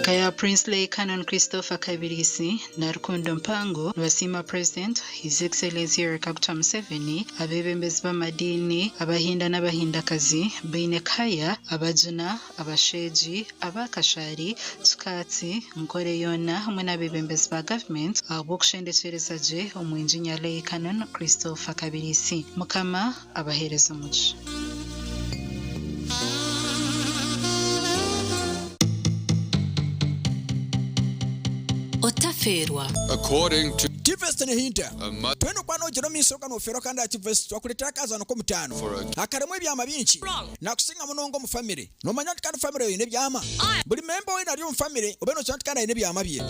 Kaya Princely Canon Christopher Kabirisi na Rukundo Mpango Basima President His Excellency Dr. Museveni abebembezi b'amadini abahinda n'abahindakazi Beine Kaya abajuna abasheji abakashari Tukatsi Nkore yona hamwe n'abebembezi ba government abo kushendekerezaje omwinjinya Lay Canon Christopher Kabirisi mukama abahereza umuco. Otaferwa according to Tivest ne hinta tweno kwano jero misoka no fero kandi ativest twakuletera kaza no ko mutano akaremwe byama byinshi nakusinga munongo mu family no manya kandi family yine byama buli member we nari mu family obeno chanti kandi yine byama bye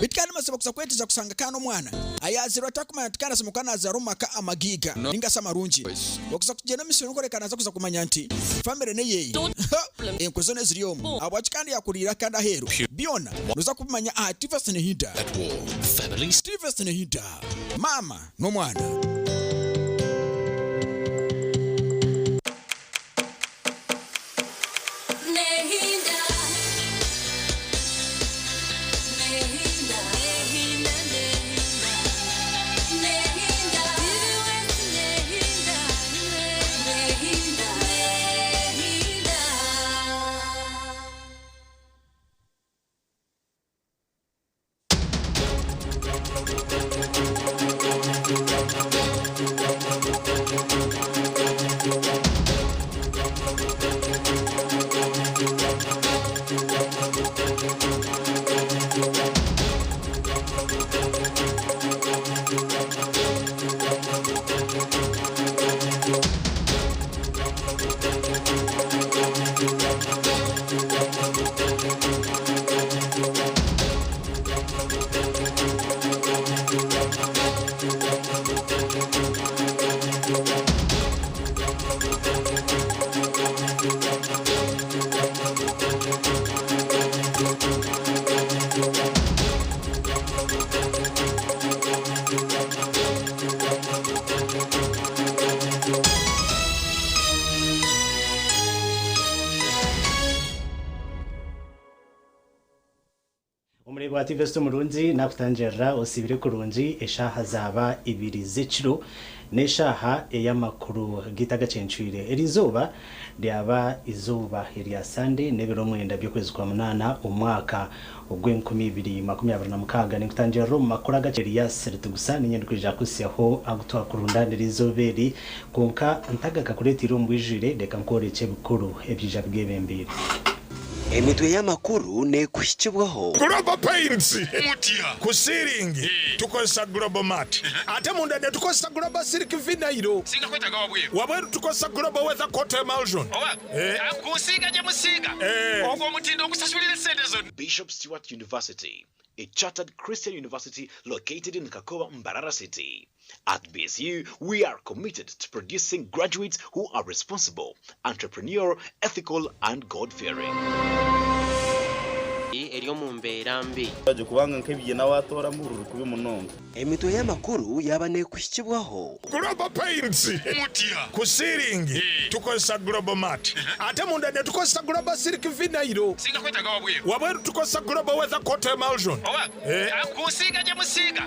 bitkani masaba kusa kwetiza kusanga kana omwana ayazirwa takuma tikana simukana za rumaka amagiga ninga samarunji okusa kugena misino kolekana za kuza kumanya nti family ne yeyi enkozone ziriomu abwachikandi yakulira kandi ahero biona nuza kumanya Tivest ne hinta family Tivest ne hinta mama no mwana. Tivest umurunzi nakutanjera osibire kurunji eshaha zaba ibiri z'ekiro neshaha eyamakuru gitagacencwire erizoba lyaba izuba erya Sunday nebiro mwenda byokwezi kwa munana umwaka ogw'2026 nikutanjera mu makuru agace Elias Rutugusa ninyandikije kusiyaho agutwa kurundanira izoberi konka ntagaka kuretira mbwijire deka nkoreke bikuru ebyija bwebembere emitwe y'amakuru ne kushikibwaho Global Paints mutia kusiringi tukosa Global Mat ate mundade tukosa Global Silk Vinyl singa kwetaga wabweru tukosa Global Weather Coat Emulsion kusiga je musiga ogwo mutindo okusasulira sente zonna. Bishop Stewart University, a chartered Christian university located in Kakowa, Mbarara City. At BSU, we are committed to producing graduates who are responsible, entrepreneurial, ethical, and God-fearing. emitwe y'amakuru yabane kushikibwaho Global Paints mutia kusiringi tukosa Global Mat ate mundade tukosa Global Silk Vinyl singa kwetaga wabweru tukosa Global Weather Coat Emulsion kusiga je musiga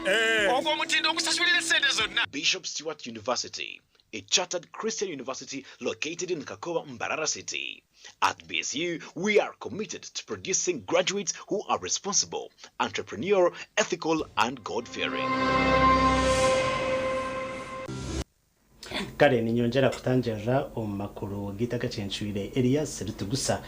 ogwo mutindo okusasulira sente zonna. Bishop Stewart University, a chartered Christian university located in Kakowa, Mbarara City. At BSU, we are committed to producing graduates who are responsible, entrepreneurial, ethical, and God-fearing. Kare ninyongera kutanjera omakuru gitagacencwire Elias Rutugusa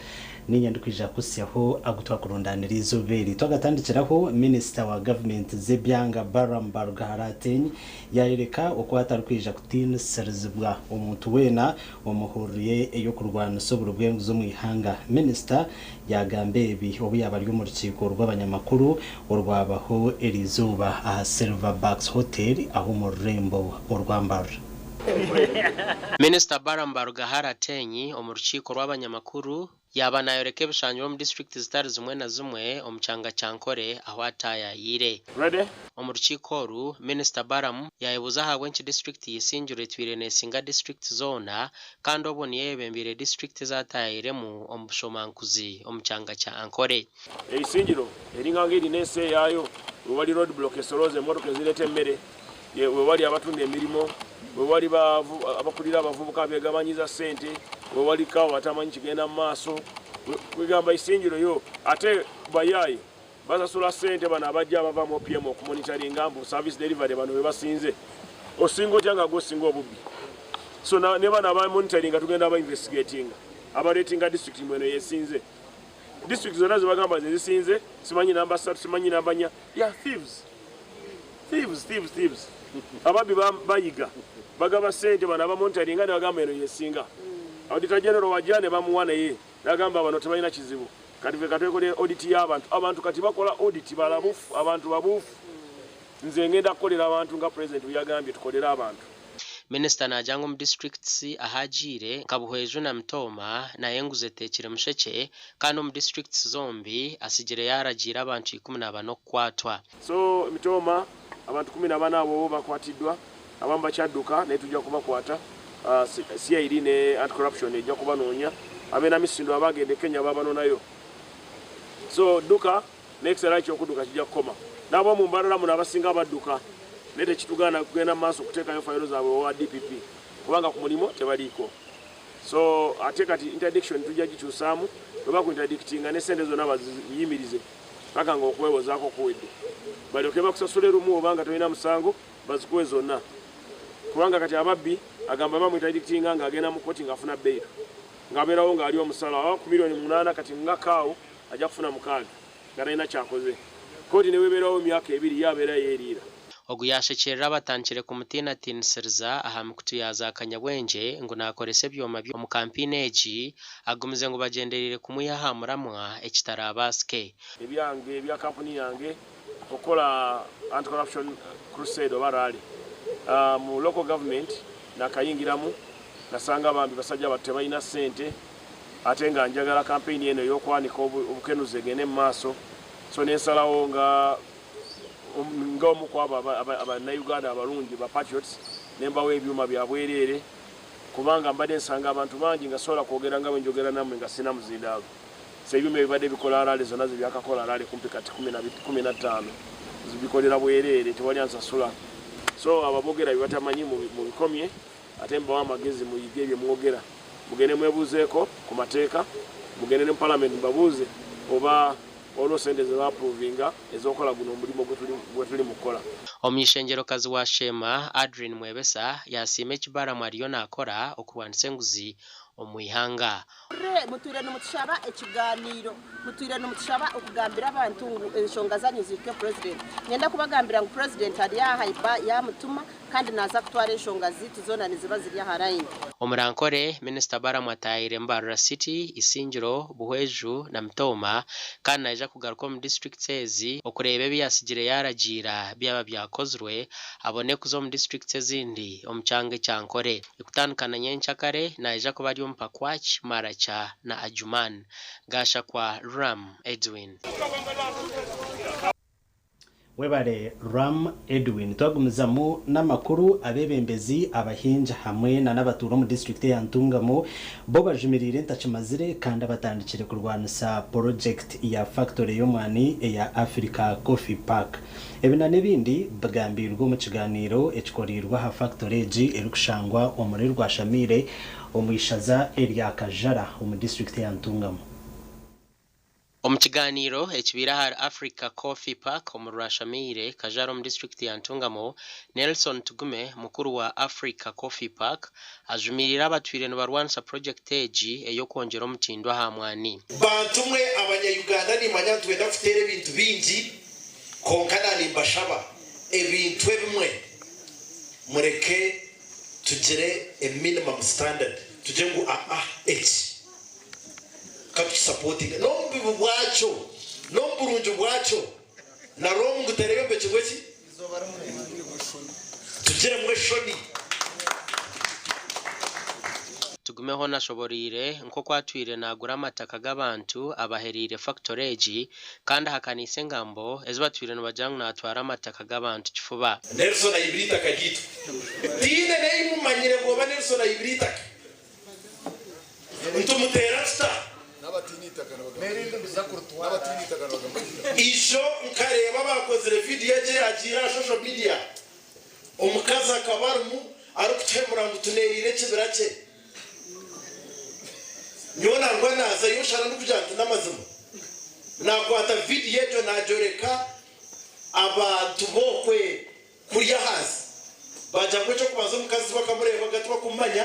ninyandikije kusiyaho agutwa kurundanira izoberi twagatandikiraho minister wa government zebyanga Barambarga Haratenyi yareka okwatara kwija kutina serzibwa omuntu wena omuhuriye eyo kurwana soburu bwenguzo mu ihanga. Minister yagambe ebi obuyaba ryo mu rukiko rw'abanyamakuru urwabaho erizuba aha Silverbacks Hotel aho mu Rembo urwambara. Minister Barambarga Haratenyi mu rukiko rw'abanyamakuru yaba nayoreke bishanyo mu district zitari zimwe na zimwe omuchanga chankore aho ataya yire mu rukiko ru Minister Baramu yayibuza habwe nchi district yisinjure twirene singa district zona kandi oboniye bembire district zatayiremu omushomankuzi omuchanga cha ankore eisinjiro eringa ngiri nese yayo wali road block esoloze motoka zirete mmere wali abatunda emirimo wali abakulira abavubuka begabanyiza sente wali kawo atamanyi kigenda mu maaso kwigamba isinjiro yo ate bayayi basasula sente bana abajja bava mu OPM okumonitoringa mbu service delivery bano bebasinze osingo tyanga gosinga obubbi so ne bana aba monitoringa tugenda aba investigating aba rating district mweno yesinze district zona zibagamba zisinze simanyi namba 3 simanyi namba 4 ya thieves ababi bayiga bagaba sente bana aba monitoringa ne bagamba eno yesinga auditor general wajane bamuwana ye nagamba bano tebalina kizibu kati ve katwekole audit y'abantu kati bakola audit balabufu abantu babufu nze ngenda kukolera abantu nga president yagambye tukolera abantu. Minister najango mu districts ahajire kabuhweju na mtoma na yenguze tekire musheke kandi mu districts zombi asigire yaragira abantu 14 kwatwa. So mtoma abantu 14 abo bakwatiddwa abamba kyadduka ne tujja kubakwata CID ne anti corruption ejja kubanoonya abena misindo abagende Kenya babano nayo. So duka next right okuduka kijja kukoma nabo mu mbalala muno abasinga badduka nete kitugana kugenda maaso kuteekayo fayiro zaabwe wa DPP kubanga ku mulimo tebaliko. So ate kati interdiction tujja gikyusaamu bwe ku interdictinga ne sente zonna baziyimirize paka nga okwewozaako kuwedde balyoke bakusasule lumu obanga tolina musango bazikuwe zonna kubanga kati ababbi agamba bamu interdictinga nga agenda mu koti ng'afuna bail ng'abeerawo ng'ali omusala ku milioni 8 kati ngakaawo ajja kufuna 6 nga talina kyakoze koti ne webeerawo emyaka 2 yabeera yeeriira. Oguyashekerera batankire ku mutina tinsiriza aha mikutu yaza kanyabwenje ngo nakorese byoma byo mu campaign egi agumize ngo bagenderere kumuyahamuramwa ekitarabaske ebyange ebya company yange okola anti corruption crusade obarali mu local government nakayingiramu nasanga bambi basajja batebalina sente ate nga njagala campaign eno y'okwanika obukenuze gene mu maaso so nensalawo nga omukwaba Uganda abalungi ba patriots nembawo ebyuma byabwerere kubanga mbadde nsanga abantu bangi nga sola kwogera nga bwenjogera namwe nga sina muzindaago so ebyuma ebibadde bikola alale zonna zibyakakola alale kumpi kati 15 zibikolera bwerere tewali ansasula so ababogera bibatamanyi mu bikomye ate mbawo amagezi muyige ebyo mwogera mugende mwebuuzeeko ku mateeka mugende ne parliament mbabuuze oba olwo sente ze bapprovinga ezokola guno omulimu gwe tuli mukola. Omwishengerokazi wa Shema Adrian Mwebesa yasime ekibara mwariyo nakora okurwanisa enguzi omwihanga. Mutwire n'umutushaba ekiganiro mutwire n'umutushaba okugambira abantu enshonga zanyu zike president ngenda kubagambira ngo president ali yaha yamutuma kandi naza kutwara enshonga zitu zona niziba ziri haraini. Omurankore Minister Baramu atayire Mbarara City Isingiro Buhweju na Mtoma kandi naija kugaruka mu district ezi okurebe byasigire yaragira byaba byakozwe abone kuzo mu district ezindi omucyange cyankore ikutandukana nyenchakare naija kuba ari Mpakwach Maracha na Ajuman gasha kwa Ram Edwin. Webare Ram Edwin twagumizamu n'amakuru abebembezi abahinja hamwe na n'abaturo mu district ya Ntungamo bo bajumirire ntacimazire kandi abatandikire kurwanisa project ya factory y'omwani ya Africa Coffee Park ebina nebindi bagambirwa mu kiganiro ekikorirwa ha factory egi erikushangwa omuri rwa Shamire omwishaza Elia Kajara mu district ya Ntungamo. Omukiganiro ekibira har Africa Coffee Park omurashamire Kajaro mu district ya Ntungamo Nelson Tugume mukuru wa Africa Coffee Park ajumirira abatwire no barwanisa project egi eyo kongera omutindwa hamwani bantumwe abanya-Uganda ni manya twenda kutere ibintu bingi konkana ni bashaba ebintu ebimwe mureke tugere a minimum standard tujengu eki supporting no mbibu bwacho no burunju bwacho na romu guterebe bekigweki tugire mwe shoni. tugumeho nashoborire nko kwatwire nagura amataka g'abantu abaherire factory kandi hakanise ngambo ezo batwire no bajang natwara amataka g'abantu kifuba Nelson ayibrita kagitu tine nayi mumanyire ngo ba Nelson ayibrita ntumutera sta isho nkareba bakoze video je agira social media omukaza akabarmu arukukemura ngo tuneyire kibirake nyona ngo naza yoshara n'ukujyana n'amazimo nakwata video ejo najoreka abantu bokwe kurya hasi baja kwecho kubaza umukazi bakamureba gatwa kumanya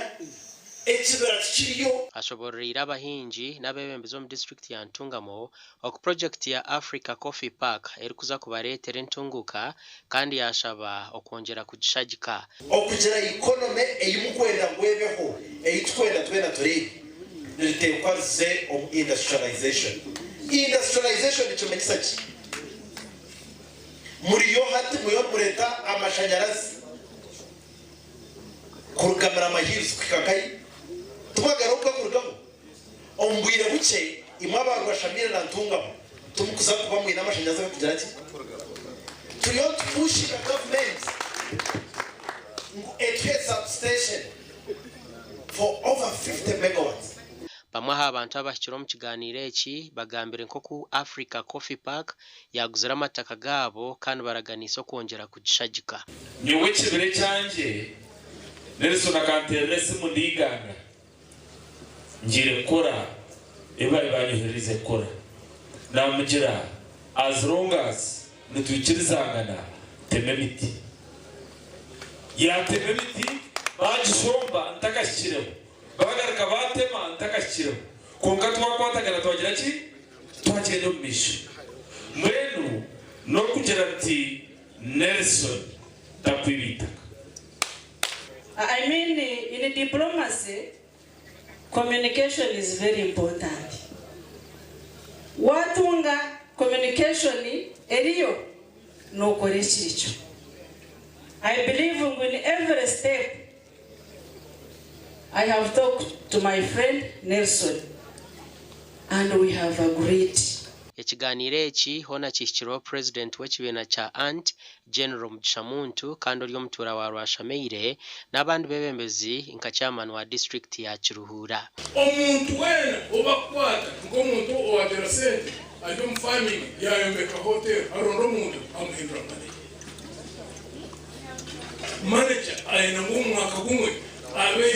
ekibirake kiriyo ashoborira abahinji n'abebembezo mu district ya Ntungamo ok project ya Africa Coffee Park eri kuza kubaretera entunguka kandi yashaba okongera kugishagika okugira economy eyimukwenda ngwebeho eyitwenda twena turi nitekwaze industrialization ikimenyisa ki muriyo hati muyo mureta amashanyarazi kurugamira amahirwe kwikakayi tubagaruka kurugamo ombwire buke imwabantu bashamira na Ntungamo tumukuza kuba mu n'amashanyarazi kugira ati turiyo pushing the government a substation for over 50 megawatts. Bamwe abantu abashyira mu kiganiro eki bagambire nko ku Africa Coffee Park yaguzira amataka gabo kandi baraganisa kongera kugishagika nyowe kibire cyanje Nelson akanterese mu ndiganga ngire kora ebaye banyohereze kora namugira as long as nitukirizangana teme biti ya teme biti bagishomba ntakashyireho bagaraka batema ntakashyireho konka twakwatagana twagira ki twagenda mu misho mwenu no kugira ati Nelson takwibita. I mean, in diplomacy, communication is very important. Watunga communication eriyo no koreshiricho. I believe in every step. I have talked to my friend Nelson and we have agreed. Ekiganiro eki hona kishikiro president w'ekibina cha Ant General Mshamuntu kandi oli omutura wa Rwashameire n'abandi bebembezi nka chairman wa district ya Kiruhura. Omuntu wena obakwata ngomuntu owadera sente ajo mfarming yayombeka hotel arondo muntu amuhindura manager ayina ngumwaka gumwe abe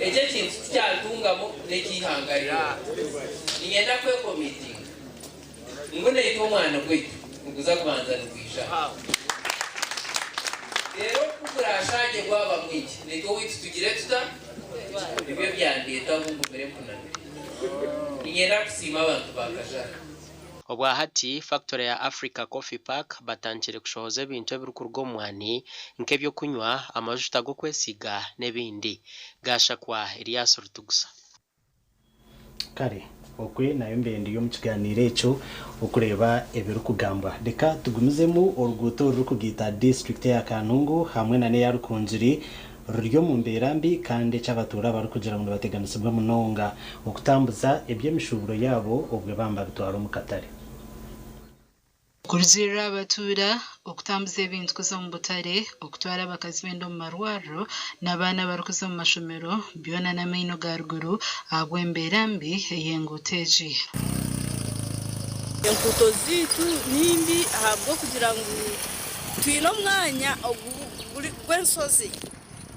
eje kintu cyatungamo nekihangarira niyenda kwe committee ngone ito mwana kwetu nguza kubanza nukwisha rero kukurashaje gwaba mwiki niko witu tugire tuta ibyo byandeta ngo mbere kunanira niyenda kusima abantu bakashaka obwa hati factory ya Africa Coffee Park batangire kushohoza ebintu ebirukurwo mwani nkebyo kunywa amajuta go kwesiga nebindi gasha kwa Elias Rutugusa kare okwe nayo mbende yo mu kiganiro eco okureba ebirukugamba deka tugumizemo oruguto rukugita district ya Kanungu hamwe na ne ya Rukunjiri ryo mu mberambi kandi cy'abatura bari kugira ngo bateganisibwe munonga okutambuza ebyemishuburo yabo obwe bamba bitwaro mu Katare Kuruzira abatura okutambuza ebintu kuza mu butare okutwara abakazi bendo mu marwaro n'abana barukuza mu mashomero byona na maino garuguru abwemberambi yenguteji enkuto zitu nimbi ahabwo kugira ngo twino mwanya gwensozi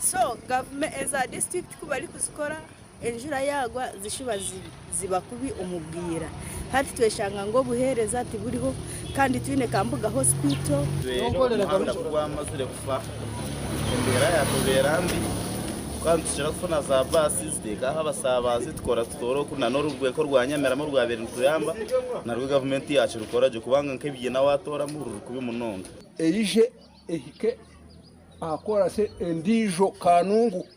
so government as a district kubari kuzikora enjura yagwa zishuba ziba kubi umubwira hati tweshanga ngo buhereza ati buriho kandi twine kambuga hospital nongorera kwa mazire kufa imbera ya tuberambi kandi tushaka za basi ziteka abasabazi tukora tutoro kuna norubwe ko rwanyameramo rwa bere ntuyamba na rwo government yacu rukoraje kubanga nkebye na watora mu rukubi munonga erije ehike akora se endijo Kanungu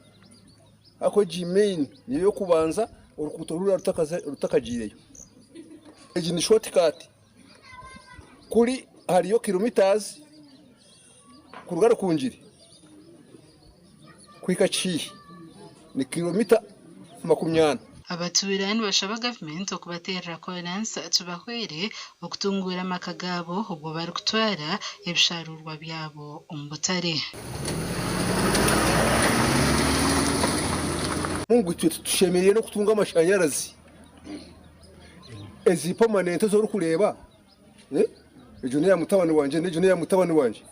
ako Gmail niyo kubanza urukuto rura rutakagireyo egi ni shortcut kuri hariyo kilometers ku rugara kunjiri kwikachi ni kilomita 20. abatuirani bashaba government okubaterera coherence tubahwere okutungura amakagabo ubwo bari kutwara ebisharurwa byabo ombutare. Mungu tushemereye no kutunga amashanyarazi ezi permanent zo rukureba ejo ne ya mutabani wanje nejo ne ya mutabani wanje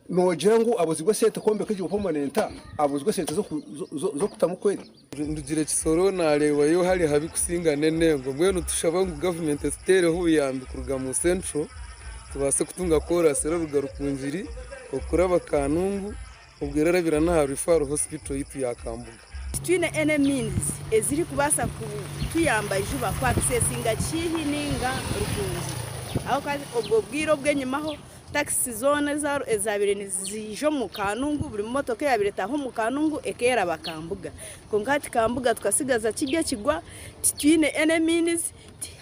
nogira ngo abuzigwa sente kombe kije permanent abuzigwa sente zo kutamukwera ndugire kisoro nareba yo hari habi kusinga nenengo mwene tushaba ngo government stere huyambi kuruga mu central tubase kutunga kora sera rugarukunjiri okuraba kanungu ubwerera birana referral hospital yitu yakambuga twine enemies eziri kubasa kutuyamba ijuba kwa accessinga chihininga rukunzi aho kazi obwo bwiro bwenyimaho taxi zone zaro ezabire nizijo mu kanungu buri motoka yabire taho mu kanungu ekera bakambuga konkati kambuga tukasigaza kijya kigwa twine enemies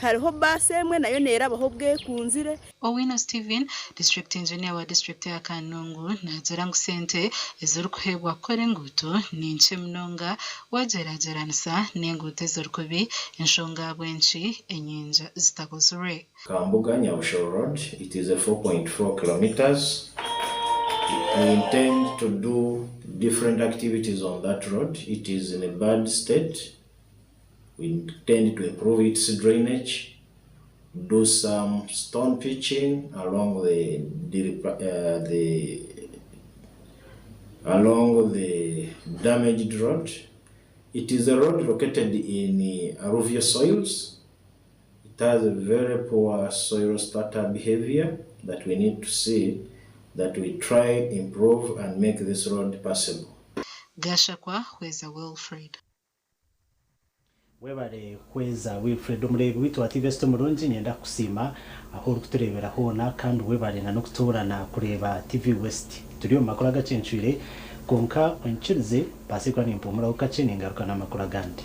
hariho basemwe nayo nerabaho bwe kunzire. Owino Steven district engineer wa district ya Kanungu nazira ngo sente ezuru kuhebwa kore nguto ninche mnonga wagerageranisa n'enguto ezuru enshonga bwenchi enyinja zitakozure. Kambuga Nyabushoro Road, it is a 4.4 kilometers. We intend to do different activities on that road. It is in a bad state. We intend to improve its drainage, do some stone pitching along the damaged road. It is a road located in alluvial soils. It has a very poor soil strata behavior that we need to see that we try, improve, and make this road passable. Gashakwa Hweza Wilfred. Webare Hweza Wilfred umurebe witu ativeste murunji nyenda kusima aho rukuturebera hona kandi webare na nokuturana kureba TV West turiyo makuru Agacencwire konka onchirize pasikwa nimpumura ukache ngaruka na makuru gandi.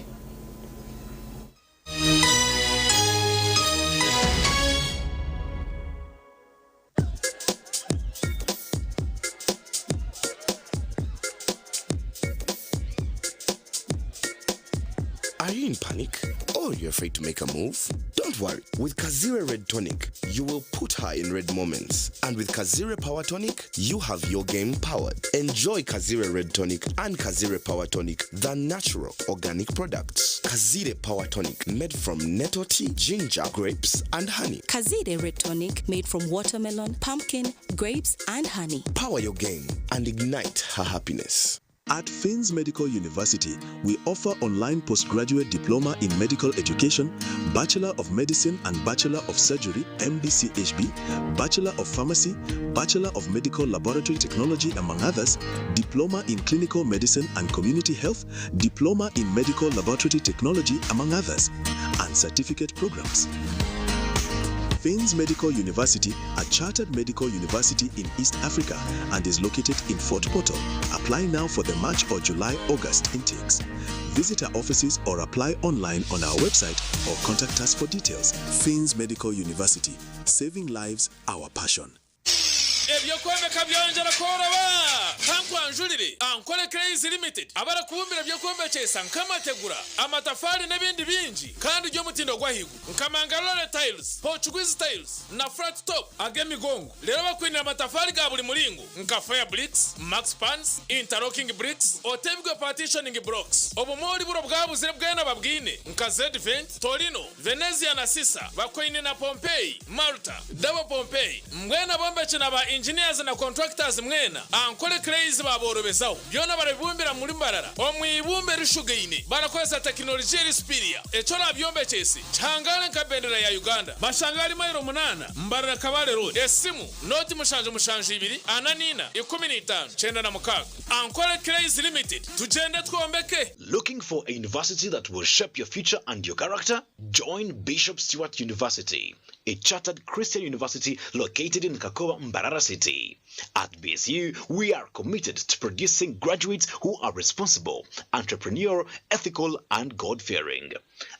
Are you in panic? Or you're afraid to make a move? Don't worry. With Kazire Red Tonic, you will put her in red moments. And with Kazire Power Tonic, you have your game powered. Enjoy Kazire Red Tonic and Kazire Power Tonic, the natural organic products. Kazire Power Tonic, made from nettle tea, ginger, grapes, and honey. Kazire Red Tonic, made from watermelon, pumpkin, grapes, and honey. Power your game and ignite her happiness. At Fins Medical University, we offer online postgraduate diploma in medical education, Bachelor of Medicine and Bachelor of Surgery, MDCHB, Bachelor of Pharmacy, Bachelor of Medical Laboratory Technology, among others, Diploma in Clinical Medicine and Community Health, Diploma in Medical Laboratory Technology, among others, and certificate programs. Fins Medical University, a chartered medical university in East Africa and is located in Fort Portal. Apply now for the March or July-August intakes. Visit our offices or apply online on our website or contact us for details. Fins Medical University, saving lives, our passion. ebyokwomeka byonjera koroba kankwanjulire ankole crazy limited abara kubumbira byokwomekesa nkamategura amatafari n'ebindi bingi kandi ryo mutindo gwahigu nkamangalole tiles Portuguese tiles na flat top agemigongo lero bakwinira amatafari ga buli mulingo nka fire bricks max pans interlocking bricks otebwe partitioning blocks obumori buro bwabuzire bwena babwine nka Z-Vent Torino Venezia na Sisa bakwine na Pompeii Malta Double Pompeii mbwena bombe china ba engineers na contractors mwena ankole crazy baborobezaho byona barabibumbira muri mbarara omwibumbe rishugaine barakoza technology rispiria ecora byombe chesi changale nkabendera ya Uganda bashangali mayiro 8 mbarara kabale road esimu noti mushanje 2 ananina 15 chenda na mukaga ankole crazy limited tujende twombeke. Looking for a university that will shape your future and your character? Join Bishop Stewart University, a chartered Christian university located in Kakowa, Mbarara University. At BSU, we are committed to producing graduates who are responsible, entrepreneurial, ethical, and God-fearing.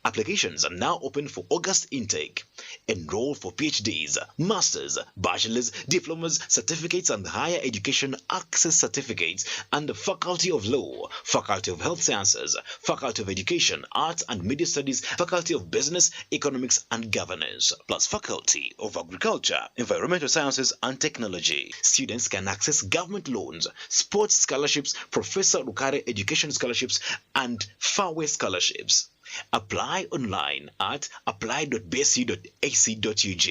Applications are now open for August intake. Enroll for PhDs, Masters, Bachelors, Diplomas, Certificates and Higher Education Access Certificates and the Faculty of Law, Faculty of Health Sciences, Faculty of Education, Arts and Media Studies, Faculty of Business, Economics and Governance, plus Faculty of Agriculture, Environmental Sciences and Technology. Students can access government loans, sports scholarships, Professor Rukare Education Scholarships and Fairway Scholarships. Apply online at apply.bsu.ac.ug.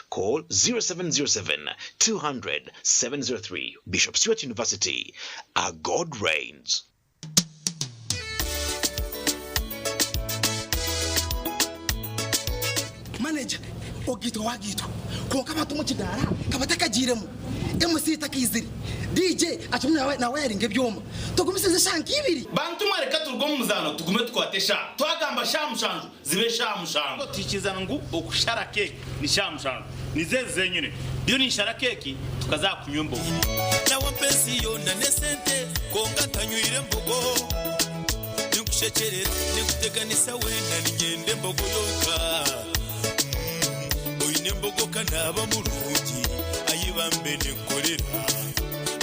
Call 0707 200 703. Bishop Stewart University. Our God reigns. Manager, ogito wagito. Ko kama tumuchidara, kama takajiremu. MC takiziri. DJ achumna na wiring ebyoma. Tugumisize shanki ibiri. Bantu mareka turgo muzano tugume twatesha. Twagamba shamushanju zibe shamushanju. Tikizana ngu okushara keke ni shamushanju. Nizeze zenyune. Byo ni shara keke tukaza kunyumbo. Na wampesi yona nesente konga tanyuire mbogo. Nikushechere nikuteganisa wenda nigende mbogo yoka. Oyine mbogo kanaba mulungi ayibambe nekorera.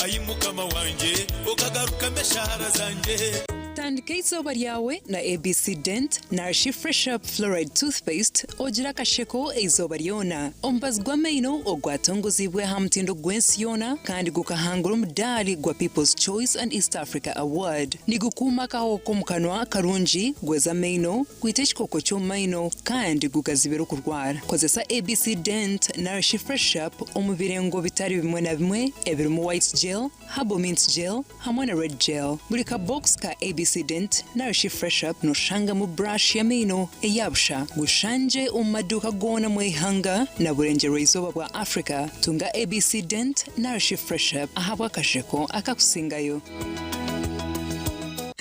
Ayimukama wanje okagaruka meshahara zanje. Tandika izuba ryawe na ABC Dent Nourish Fresh Up Fluoride Toothpaste ogira kasheko izuba ryona ombazwa meino ogwatongozibwe hamtindo gwensiona kandi gukahangura umudali gwa People's Choice and East Africa Award nigukuma kaho komukanwa karunji gweza meino kwiteshikoko cyo meino kandi gukazibero kurwara kozesa ABC Dent Nourish Fresh Up omubirengo bitari bimwe na bimwe ebirimo white gel, habo mint gel hamwe na red gel buri ka box ka ABC Dent Nourish Fresh Up no shanga mu brush ya mino eyabsha gushanje umaduka gona mwihanga na burengero izuba bwa Africa tunga ABC Dent Nourish Fresh Up ahabwa kasheko akakusingayo.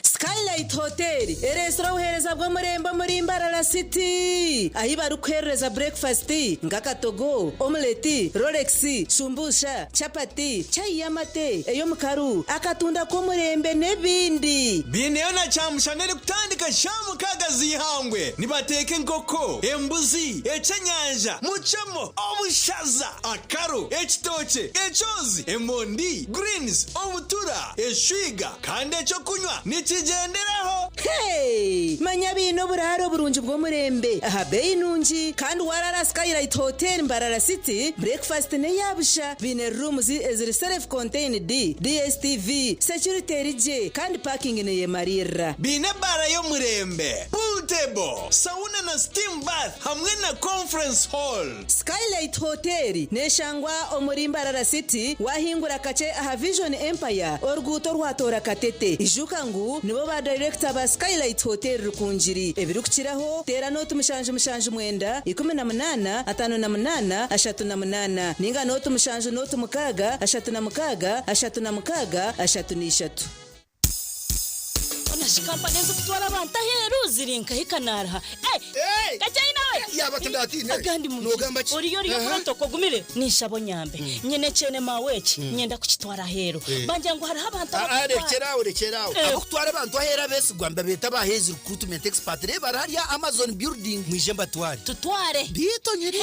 Skylight Hotel eresra uhereza bwa muremba muri Mbarara City ahibaru kwereza breakfast ngakatogo omelette Rolex sumbusha chapati chai yamate eyo mukaru akatunda ko murembe nebindi bineyo na chamushanere kutandika shamu kagazi ihangwe nibateke nkoko embuzi ecenyanja muchamo obushaza akaro ekitoche echozi emondi greens obutura eshwiga kandi echo kunywa nikigenderaho. Hey manya bino buraro burunji bwo murembe aha beinunji kandi warara Skylight Hotel Mbarara City breakfast ne yabusha bine rooms eziri self contained DSTV security rije kandi parking ne yemarira bine bara yo murembe pool table sauna na steam bath hamwe na conference hall. Skylight Hotel neshangwa omuri Mbarara City wahingura kache aha Vision Empire orguto rwatora katete ijukangu nibo ba director ba Skylight Hotel rukunjiri ebirukiraho tera notu mushanje mwenda 18 58 38 ninga notu mushanje notu mukaga 36 Shikampa neza kutwara abantu aheru zirinka hikanara. Kachai nawe. Yaba tandati ne. Agandi mu. Nogamba ki. Ori protoko gumire nishabo nyambe. Nyene chene maweki nyenda kuchitwara aheru. Banje ngo hari abantu Rekeraho. Abo kutwara abantu ahera bese Rwanda beta bahezi recruitment expert bararia Amazon building mwijemba twari. Tutware. Bito nyeri.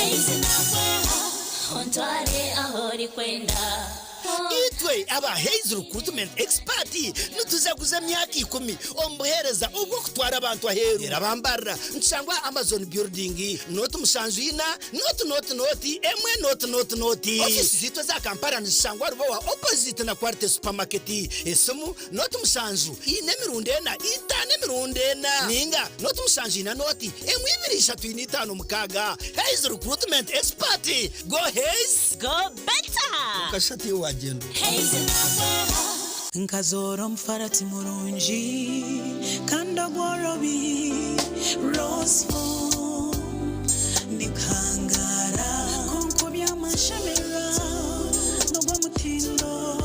Ontware ahori kwenda. Itwe aba Haze recruitment expert nutuzaguza myaka 10 ombuhereza ubwo kutwara abantu aheru erabambara nsangwa Amazon building note mushanju ina note emwe note office zitwe za Kampala nsangwa rubo wa opposite na Quarte supermarket esomu note mushanju ine mirundena itane mirundena ninga note mushanju ina note emwe 235 mukaga Haze recruitment expert go Haze go better kashati wagendo Nkazoro mfarati murunji kanda gworobi rosfo nikangara konko bya mashamera nogwa mutindo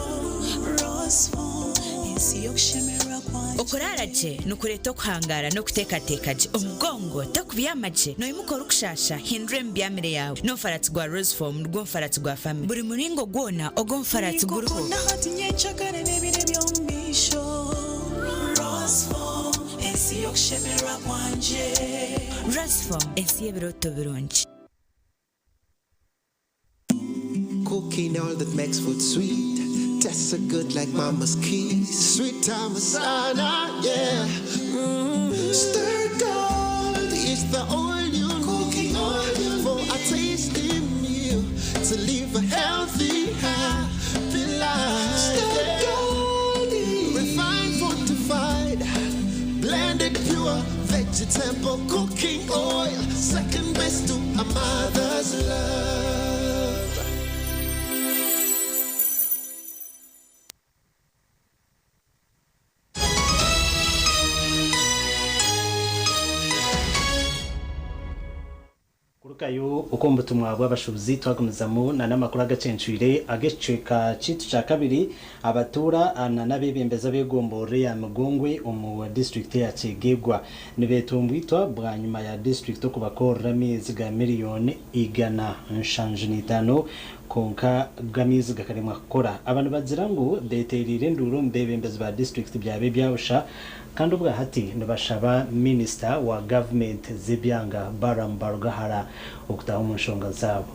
rosfo isi yokushemera kwanje kuraraje nukureta kuhangara no kutekatekaje umugongo takubiyamaje no imukora ukushasha hindure mbyamire yawe no farati gwa rose form rwo farati gwa family buri muringo gwona ogo farati guruho nahati nyechakare nebire byomisho rose form esi yokshemera kwanje rose form esi ebiroto birungi. Cooking all that makes food sweet. Tastes so good like mama's kiss. Sweet Tamasana, yeah. Stir gold is the oil you need for a tasty meal to live a healthy, happy life. Stir gold, refined, fortified, blended pure vegetable cooking oil, second best to a mother's love. Kurukayo ukomba tumwabwa abashubuzi twagumizamu na namakuru agacencwire ageceka citu ca kabiri abatura ana nabebembeza begombore ya mugongwe omu district ya Kigegwa nibetumbwitwa bwa nyuma ya district okubakora miezi ga miliyoni igana nshanjinitano konka gamizi gakaremwa kukora abantu bazira ngo beterire nduro mbebembeza ba district byabe byawusha kandi ubwa hati nibashaba minister wa government zibyanga barambarugahara okutaho mu nshonga zabo.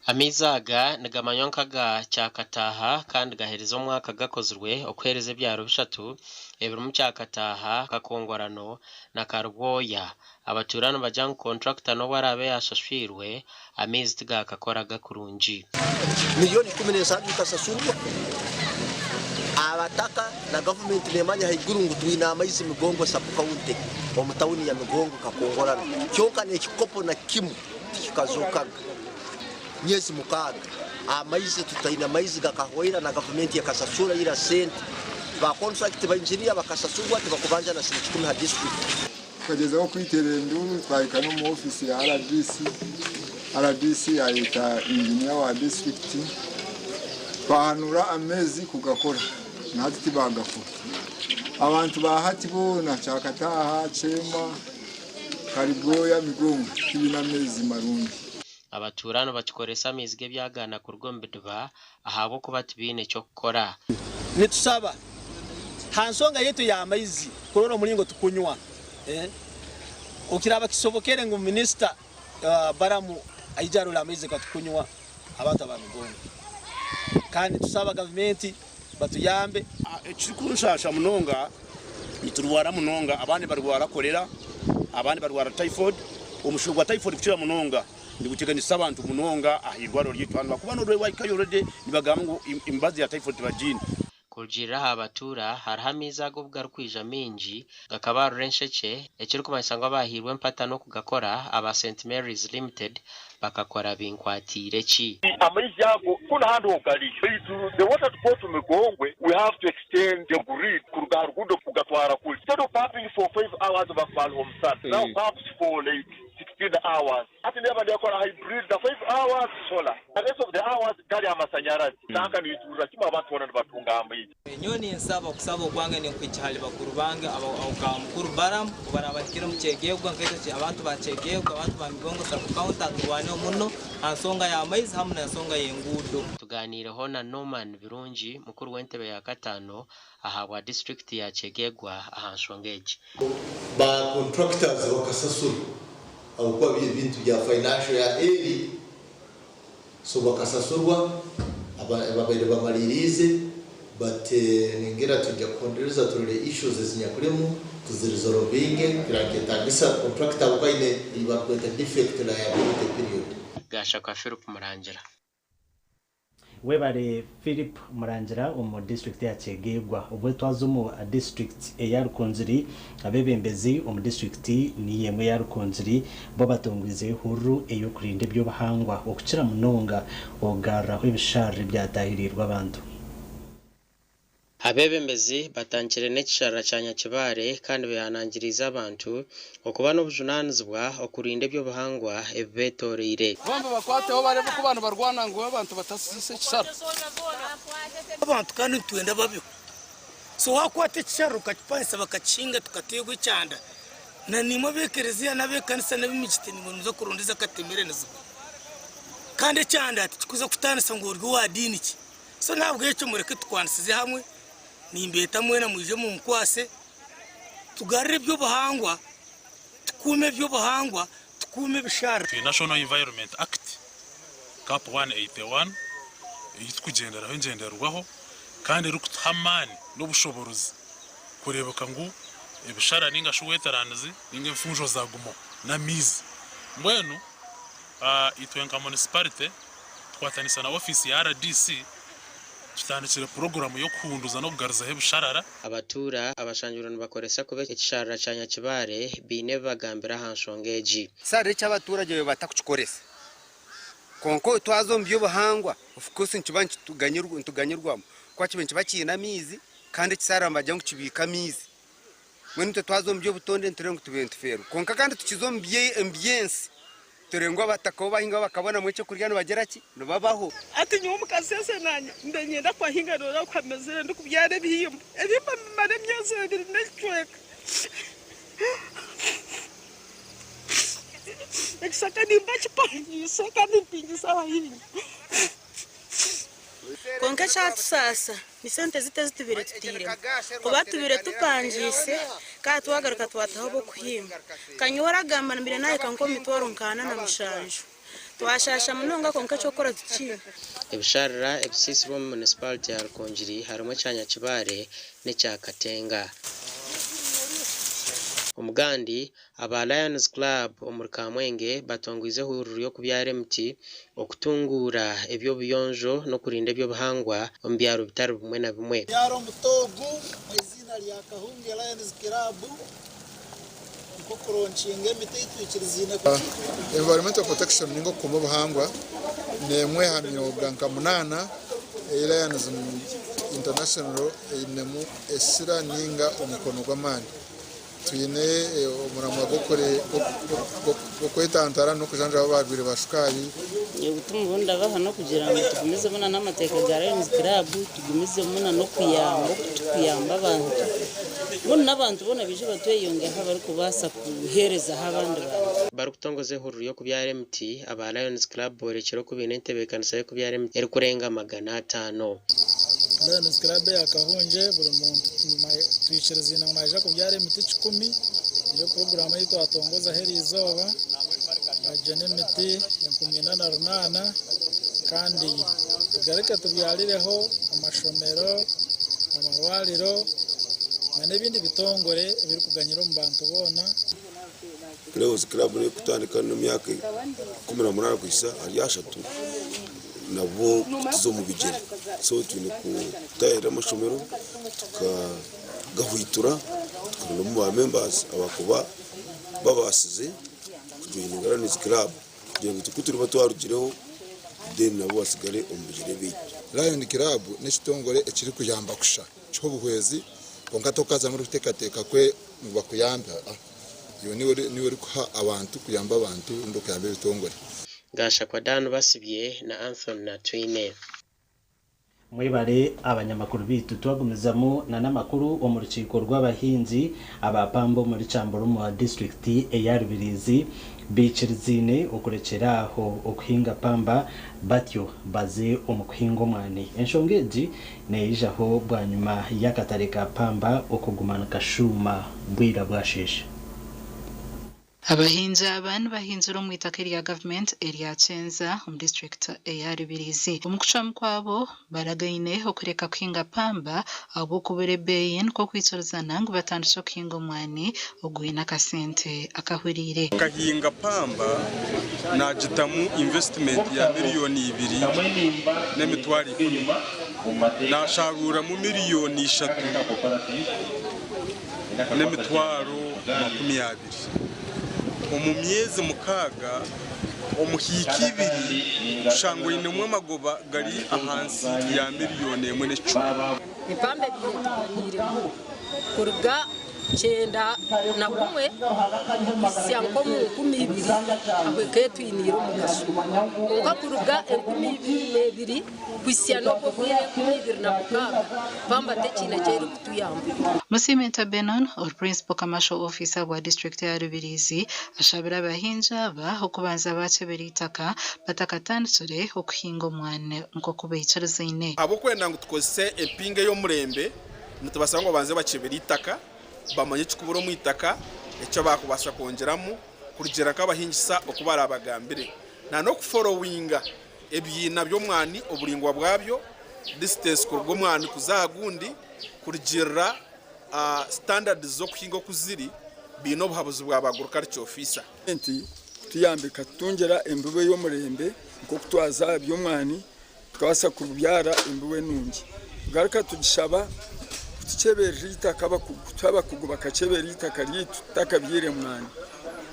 Amizaga nigamanyonkaga cyakataha kandi gahereza umwaka gakozwe okwereze byaro bishatu ebiri mu cyakataha kakongorano na karwoya abaturano bajang contractor no warabe yashashwirwe amizi tigakakoraga kurunji milioni 17 kasasurwa abataka na government nemanya haigurungu tuinama izi migongo sapuka unte omutawuni ya migongo kakongorano cyonka ne kikopo na kimu kikazokaga nyezi mukaga amaizi tutaina maizi gakahoira na government ya kasasura ira sent ba contract ba engineer bakasasurwa tibakubanja na sinikumi ha district kagezaho kwiterera nduru twarika no mu office ya RDC ayita engineer wa district bahanura amezi kugakora natiti bagakora abantu bahati bona cyakataha chema karigoya migongo kibina mezi marundi abaturano bakikoresa amizige byagana ku rwombedwa ahabo kuba tibine cyo gukora nitusaba hansonga yetu ya amaizi kororo mulingo tukunywa ukiraba kisobokere ngo minister baramu ayijarura amaizi katukunywa abantu abamigongo kandi tusaba government batuyambe ekikuru shasha munonga niturwara munonga abandi barwara kolera abandi barwara typhoid omushugo wa typhoid kuchira munonga ndiguteganisa abantu munonga ahirwaro ryitwanwa kuba no rwayikayo rede nibagamba ngo imbazi ya typhoid bajini kujira abatura harahamiza go bwarkwija minji gakaba rensheke ekiri kumasanga bahirwe mpata no kugakora aba St Mary's Limited bakakora binkwatire ki amaizi yago kuna handi okali the water to go to Migongwe we have to extend the grid kuruga rugudo kugatwara kuli instead of pumping for 5 hours of home sun now pumps for like 16 hours ati never they call hybrid the 5 hours solar the rest of the hours gari amasanyarazi nanga nitura kima abantu wana batunga amaizi nyoni ensaba kusaba okwange ne kwichali bakuru bange aba mukuru baram barabakira mu Kigegwa nkete abantu ba Kigegwa abantu ba Migongo sub counter tuwane muno ansonga ya amaizi hamwe na nsonga yengudo tuganireho na Norman Birungi mukuru w'entebe ya katano ahabwa district ya Kigegwa ahanshongeje ba contractors bakasasura abuko bintu bya financial ya eri so bakasasurwa ababere bamaririze but ningira tujya kondereza turere issues zinyakuremu tuziresolvinge kirangitangisa contractor ukaine ibakweta defect liability period gasha kwa Philip Murangira webare Philip Murangira mu district ya Kigegwa ubwo twazumu district ya Rukunziri abebembezi mu district ni yemwe ya Rukunziri bo batongwize huru eyo kurinde byo bahangwa okukira munonga ogara kw'ibishari byatahirirwa abantu abebembezi batankire n'ekishara cyanya kibare kandi bihanangiriza abantu okuba n'obujunanizibwa okurinde byo bahangwa ebetorire bombe bakwateho barebe ku bantu barwana ngo abantu batasise kishara abantu kandi twenda babiko so wakwata ekisharo ukakipanisa bakakinga tukategwa icyanda na nimo bekerezia nabekanisa n'abimikiti ngo nizo kurundiza katemerenezo kandi icyanda tukikuza kutanisa ngo urwo wadini ki so ntabwo icyo mureke tukwanisize hamwe nimbeta mwena muje mu nkwase tugarire byo bahangwa tukume byo bahangwa tukume bishara National Environment Act cap 181 yitkugenderaho ngenderwaho kandi rukutamani n'ubushoborozi kurebeka ngo ibishara ninga shuwetaranizi ninga mfunjo zagumo na mizi mbwenu itwenka municipality twatanisa na office ya RDC tutandikira program yo kuhunduza no kugaruza hebisharara abatura abashanjurana bakoresa kuba ekisharara cyanya kibare bine bagambira hanshongeji sare cy'abaturage batakucikoresa konko twazombye bahangwa of course nkibanki tuganyirwamo kwa kibenci bakina mizi kandi kisaramba jya ngukibika mizi mwene twazombye butonde nturengo tubentfero konka kandi tukizombye ambience turengo batako bahinga bakabona mwece kurya no bagera ki no babaho ati nyumu kasese nanya ndengenda kwa hinga no kwamezera ndikubyare bihimba ebimba mare myose biri necweka ekisaka nimba chipangisa kandi mpingisa bahinga konka cyatu sasa ni sente zitubire tutire kuba tubire tupangise ka twagaruka twataho bo kuhimba kanyora gamba mbere naye kanko mitwaro nkana na mushanju twashasha munonga konka cyo kora tukiye ebisharara ebisisi bo municipality ya Rukonjiri harimo cyanya kibare ne cya Katenga umugandi aba Lions Club omurkamwenge batongwize hururu yo kubyara MT okutungura ebyo biyonjo no kurinda ebyo bahangwa ombyaro bitari bumwe na bumwe yaro mutogu mwizina lya Kahunge Lions Club kokoroncinge mititwikirizina environmental protection ningo kumo bahangwa nemwe hamyo ganka munana Lions International inemu esira ninga omukono gw'amani tuyine umuramo go kwetantara no kujanja babiri bashikayi yegutumuhunda bahano kugira ngo tugumize muna n'amateka ya Lions Club tugumize muna no kuyamba abantu muna n'abantu bona bije batweyonge habari kubasa kuhereza habandi bantu barukutongoze hururu yo kubyara MT aba Lions Club borekero kubine ntebekanisa yo kubyara MT eri kurenga 500 Lions Club ya Kahunge buri muntu twikirizina unaje kubyara MT 10 iyo program yito atongoza heri izoba ajane MT 18 kandi tugareka tubyarireho amashomero amarwariro n'ibindi bitongore biri kuganyira mu bantu bona Lions Club ni kutandika no myaka 18 kwisa ari yashatu nabo tuzo mu bigere so tuni kutahera amashomero tukagahwitura tukano mu members abakuba babasize kujoyinga Lions Club kugira ngo tukuturi batwarugireho den nabo basigare umubigere bi Lions Club ni kitongore ekiri kujamba kusha cyo buhwezi konka tokaza muri kutekateka kwe bakuyamba yo niwe kuha abantu kuyamba abantu ndokuyamba bitongore gasha kwa dano basibye na Anthony na Twine mwibare abanyamakuru bitu twagumizamo na namakuru wo mu rukiko rw'abahinzi abapambo muri Chamboro mu district ya Rubirizi bichirizine ukurekeraho okuhinga pamba batyo baze umukuhingo mwane enshongeji neyijaho bwa nyuma y'akatare ka pamba okugumana kashuma bwira bwashisha abahinzi abantu bahinze ro mu itaka rya government area Chenza mu district ya Rubirizi umukucamu kwabo baragaine okureka kuhinga pamba abo kuberebeyen ko kwitsoza nangu batandisho kuhinga mwani oguina kasente akahurire kahinga pamba na jitamu investment ya miliyoni 2 n'emitwari 10 na sharura mu miliyoni 3 n'emitwaro 20 mu myezi mukaga omuhiki 2 shangwe nimwe magoba gari ahansi ya miliyoni 1.10 ipambe yire kuruga chenda na kumwe sianko mu 12 abeke twiniro mu kasu ukakuruga 12 kwisiano ko kwire 12 na kukaga pamba techina cheri kutuyamba Musimenta Benon or Principal Commercial Officer wa District ya Rubirizi ashabira abahinja ba okubanza bacebera itaka batakatandure okuhinga omwane nko kubeyicarza ine abo kwenda ngo tukose empinge yo murembe mutubasanga ngo banze bacebera itaka bamanye cikuburo mu itaka ecyo bakubasha kongeramo kurigera kabahinjisa okubara abagambire na no kufollowinga ebyina byo mwani oburingwa bwabyo distance kurwo mwani kuzagundi kurigera standard zo kuhinga kuziri bino buhabuzi bw'abaguruka aricyo officer enti tuyambika tungera embuwe yo murembe nko kutwaza byo mwani twasa kubyara embuwe nungi garuka tugishaba tuceberita kaba kutaba kuguba kaceberita karitu takabyire mwani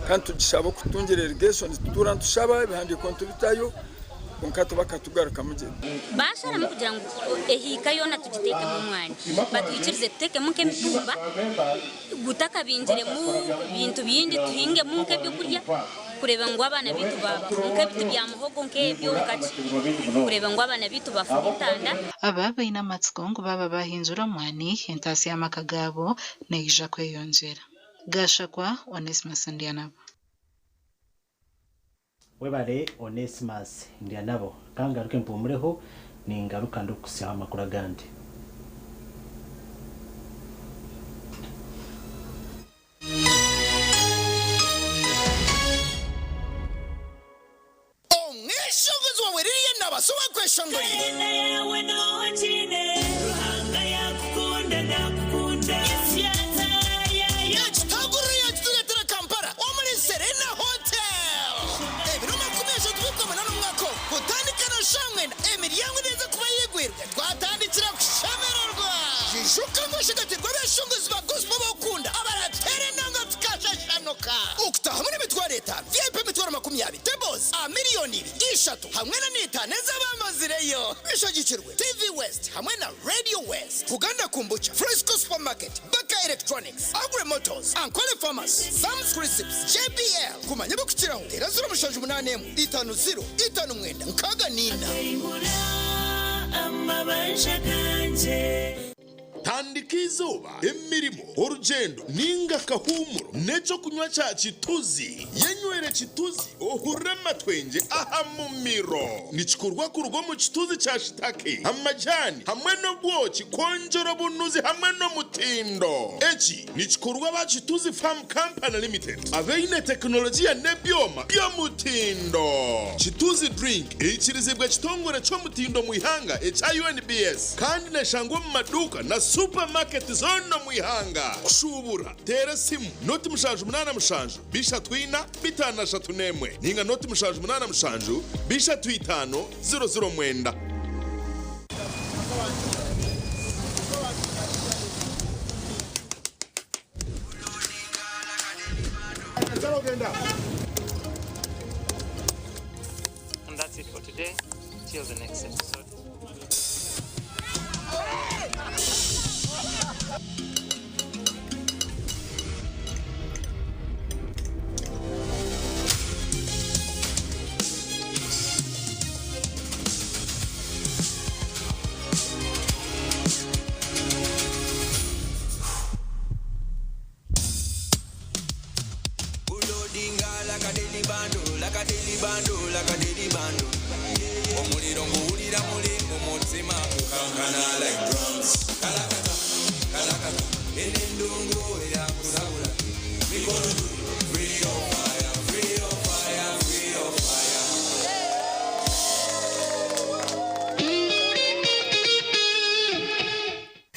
kandi tugishaba kutungera irrigation tuturana tushaba bihandi kontu bitayo onkato bakatugaruka mugeni bashara mu kugira ngo ehika yona tugiteke mu mwanya batwikirize tuteke mu kemitumba gutaka binjire mu bintu bindi tuhinge mu nkebyo kurya kureba ngo abana bitu nkebyo bya muhogo nkebyo kaci kureba ngo abana bitu bafutanda ababa ina matskongo baba bahinjura mwani entasi y'amakagabo neija kweyongera gashakwa Onesimus Ndianabo webare Onesimus Ndianabo kangaruke mpumureho ni ngaruka ndukusiha amakuru agandi omweshongozi wawe ririye nabasoba kweshongorire yawe nongine ruhanga yakukunda nakukunda ifyata yayo kitaguru yakituletera Kampala omuri Serena Hotel ebiro makumesha tubikomana n'umwaka kutandika no shamwenda emiryango neza kuba yigwirwe twatandikira kushamererwa jishuka ngoshigatirwa beshongozi ba gospel bakunda abaratere nanga tukashashanoka ukutaha muri mitwaro leta VIP mitwaro 20 tables miliyoni 3 hamwe na nitaneza bamazireyo bishagikirwe TV West hamwe na Radio West Kuganda Kumbucha Fresco Supermarket Baka Electronics Agri Motors Ankole Pharmacy Sam's Receipts JBL kumanyebo kukiraho terazura mushanju 8 50 nkaga nina amabasha kanje tandika izuba emirimo urugendo ninga kahumuro neco kunywa cha chituzi yenywere chituzi ohure matwenje aha mumiro nichikurwa kurwo mu chituzi cha shitake amajani hamwe no bwoki konjoro bunuzi hamwe no mutindo echi nichikurwa ba chituzi Farm Company Limited aveine teknolojia nebyoma byo mutindo chituzi drink echirizibwa chitongore cyo mutindo muihanga echa UNBS kandi nashangwa mu maduka na supermarket zono muihanga kushubura tera simu noti mushanju 8 mushanju bisha twina bitana shatunemwe ninga noti mushanju 8 mushanju bisha twitano 00 mwenda And that's it for today. Till the next episode. Omuliro nguwulira mulingo mutima kukankana like drums kalakata kalakata enendungu yakusabula mikono free your fire free your fire free your fire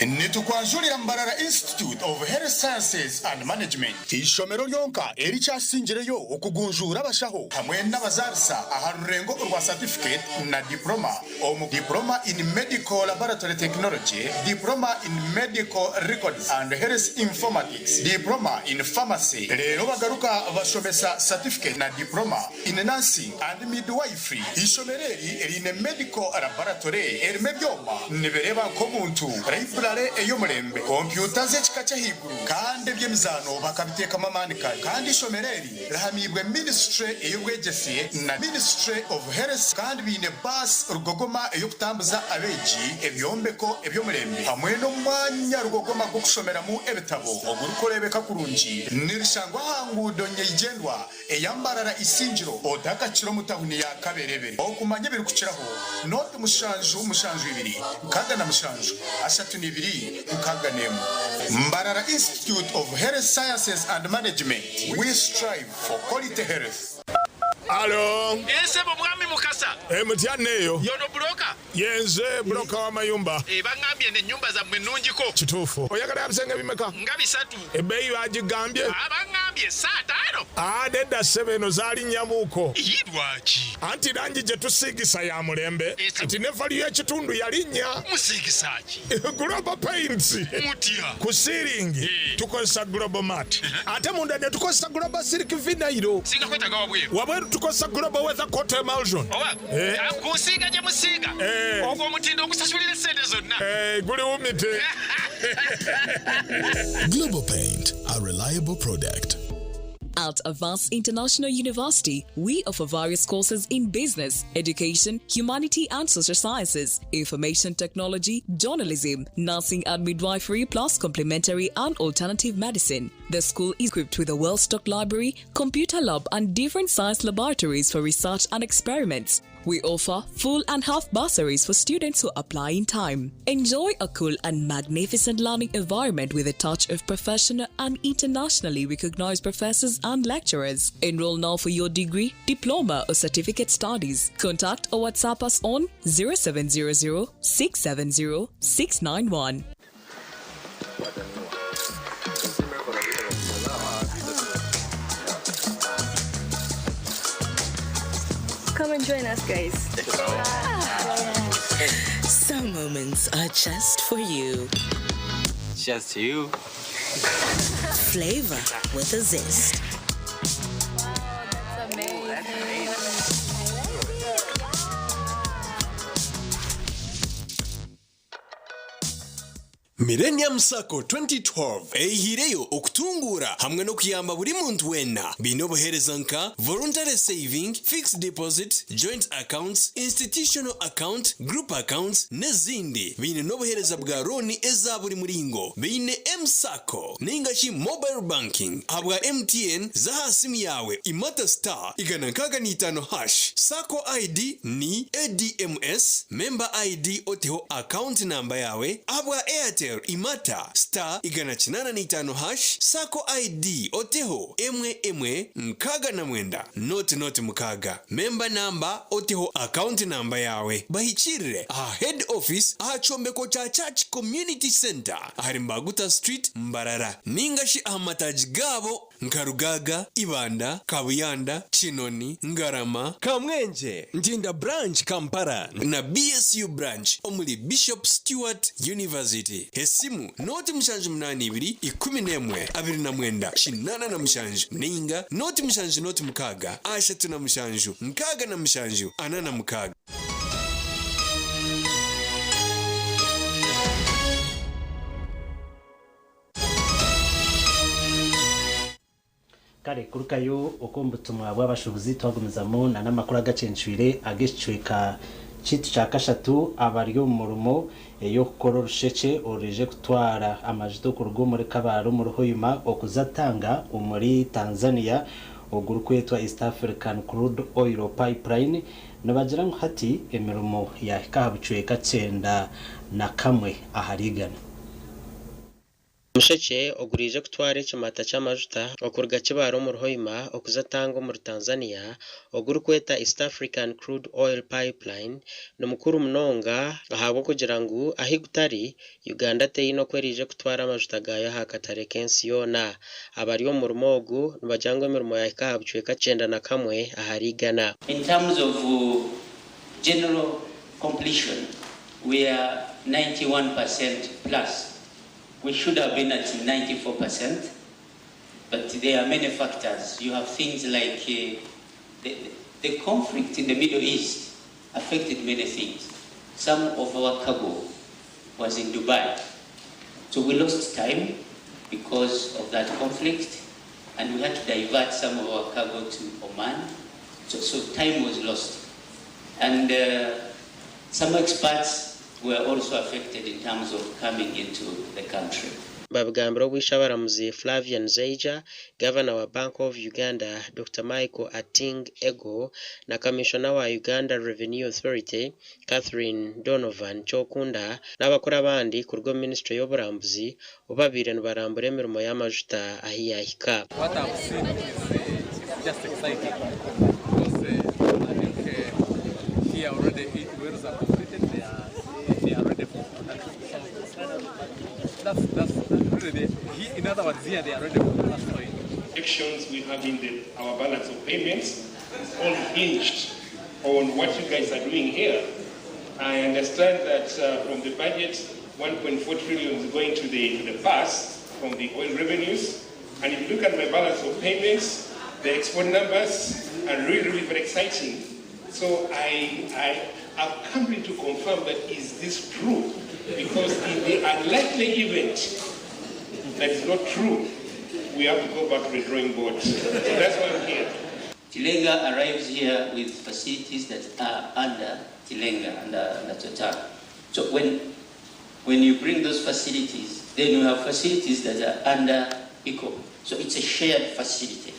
nitukwanjulira Mbarara Institute of Health Sciences and Management ishomero lyonka ericyasingireyo okugunjura abashaho hamwe n'abazarisa aha rurengo rwa certificate na diploma diploma in medical laboratory technology diploma in medical records and health informatics diploma in pharmacy rero bagaruka bashomesa certificate na diploma in nursing and midwifery ishomereri erine medical laboratory erime byoma nibereba ko muntu library ey'omurembe kompyuta z'ekika ky'ahaiguru kandi eby'emizano bakabiteekamu amaani kandi ishomereri rihamibwe ministry ey'obwegyese na ministry of health kandi biine bus rugogoma ey'okutambuza abeegi ebyombeko eby'omurembe hamwe n'omwanya rugogoma gw'okushomeramu ebitabo ogurikureebeka kurungi nirishangwa aha nguudo nyeigendwa eyambarara isingiro odakakiro mu tahuni ya Kaberebere okumanya ebirikukiraho noti mushanju ibiri nkaga na mushanju ashatu n'ibiri nkaga n'emu Mbarara Institute of Health Sciences and Management. We strive for quality health. Alo. Ese mwami mukasa. Mutyaneyo. Yono broka. Yenze broka wa mayumba. Bangambye ne nyumba za mwenungiko. Kitufu. Oyagala yabisenge bimeka? Nga bisatu. Ebeyi bagigambye. Bangambye saa 5. Nedda 7 zali nyamuko. Yidwaki. Anti rangi gye tusigisa ya mulembe. Anti ne value y'ekitundu yalinnya. Musigisaki. Global Paints. Mutya. Ku ceiling. Tukozesa Global Mat. Ate munda ne tukozesa Global Silk Vinyl. Singa kwetaga wabweru. Wabweru tukozesa Global Weather Coat Emulsion. Kusiga gye musiga. Ogwo omutindo ogusasulira sente zonna. Guli wumite. Global Paint, a reliable product. At Avance International University, we offer various courses in business, education, humanity and social sciences, information technology, journalism, nursing and midwifery, plus complementary and alternative medicine. The school is equipped with a well-stocked library, computer lab and different science laboratories for research and experiments. We offer full and half bursaries for students who apply in time. Enjoy a cool and magnificent learning environment with a touch of professional and internationally recognized professors and lecturers. Enroll now for your degree, diploma or certificate studies. Contact or WhatsApp us on 0700 670 691. Come and join us, guys. Some moments are just for you. Just you. Flavor with a zest. Wow, that's amazing. Millennium Sacco 2012 ehireyo okutungura hamwe no kuyamba buri muntu wenna bino bohereza nka voluntary saving, fixed deposit, joint accounts, institutional account, group accounts nezindi bine no bohereza bwa roni eza buri muringo bine M-Sacco ningashi mobile banking habwa MTN za hasimu yawe imata star #5 Sacco ID ni ADMS member ID oteho account number yawe habwa Airtel imata star #5 Sacco ID oteho nkaga na mwenda not mukaga member number oteho account number yawe bahichirire head office chombeko cha Church Community Center Harimbaguta Street Mbarara ningashi amataji gabo Nkarugaga, Ibanda, Kabuyanda, Chinoni, Ngarama, Kamwenje, Njinda Branch, Kampala, na BSU Branch, omuli Bishop Stewart University. Hesimu, noti mshanju mnani ibiri, 11, 29, 87, mninga, noti mshanju noti mukaga, 3 nkaga na mshanju, 4 mukaga. kare kurukayo okombutumwa bw'abashubuzi twagumizamo na namakuru agacenshwire agecweka chitu cha kashatu abaryo murumo yo gukora urusheke orije gutwara amajido ku rugo muri kabaro mu ruhoyuma okuzatanga umuri Tanzania oguru kwetwa East African Crude Oil Pipeline nabagira ngo hati emirumo ya kabucweka 9 na kamwe aharigana Musheke ogurije kutwara ikimata cy'amajuta okurga kibaro mu ruhoyima okuzatanga muri Tanzania oguru kweta East African Crude Oil Pipeline no mukuru munonga ahabwo kugira ngo ahigutari Uganda teyino kwerije kutwara amajuta gayo hakatare kensi yona abari yo mu rumogu bajangwe mirimo ya kahabcweka 9 na kamwe aharigana. In terms of general completion we are 91% plus. We should have been at 94%, but there are many factors. You have things like the conflict in the Middle East affected many things. Some of our cargo was in Dubai. So we lost time because of that conflict, and we had to divert some of our cargo to Oman. So time was lost. And some experts were also affected in terms of coming into the country. babigambira obwishabaramuzi Flavian Zeija, Governor wa Bank of Uganda Dr. Michael Ating Ego na Commissioner wa Uganda Revenue Authority Catherine Donovan Chokunda n'abakora abandi ku rwo Ministry y'oburambuzi obabire nibarambura emirimo y'amajuta ahiyahika. What I've seen is just exciting because I think here already 8 wells are completed. They are ready for production. That's really in other words, here they are ready for the last oil. Actions we have in our balance of payments is all hinged on what you guys are doing here. I understand that from the budget, 1.4 trillion is going to the past from the oil revenues. And if you look at my balance of payments, the export numbers are really very exciting. So I've come in to confirm that is this true? Because in the unlikely event that is not true, we have to go back to the drawing board. So that's why I'm here. Tilenga arrives here with facilities that are under Tilenga, under Total. So when you bring those facilities, then you have facilities that are under ECO. So it's a shared facility.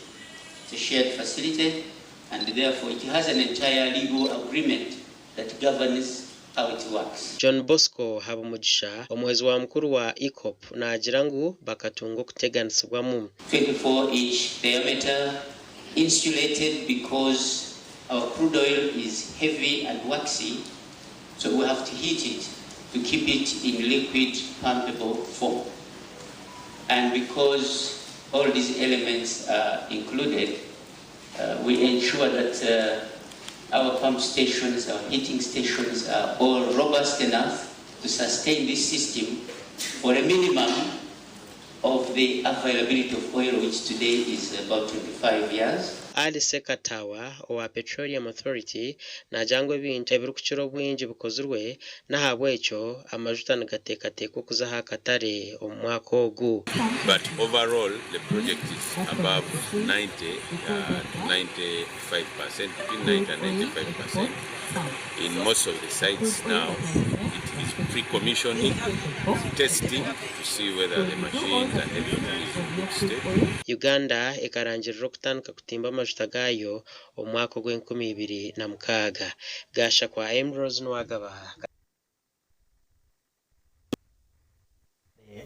It's a shared facility, and therefore it has an entire legal agreement that governs how it works. John Bosco Habumugisha, omuhezi wa mukuru wa ECOP, nagira ngu bakatunga kuteganisibwamu 24-inch diameter, insulated because our crude oil is heavy and waxy, so we have to heat it to keep it in liquid pumpable form. And because all these elements are included, we ensure that our pump stations, our heating stations are all robust enough to sustain this system for a minimum of the availability of oil, which today is about 25 years. Ali Sekatawa owa Petroleum Authority na jangwe bintu ebiri kukiro bwingi bukozurwe nahabwe ekyo amajuta nagatekateka okuzaho akatare omu mwaka ogu. But overall the project is above 90 to 95%, between 90 and 95%. In most of the sites now it is pre-commissioning, testing to see whether the machines and everything is in good state. Uganda ekarangirira okutandika kutimba amajuta gayo omwaka gw'2026 gasha kwa Ambrose Nwagaba.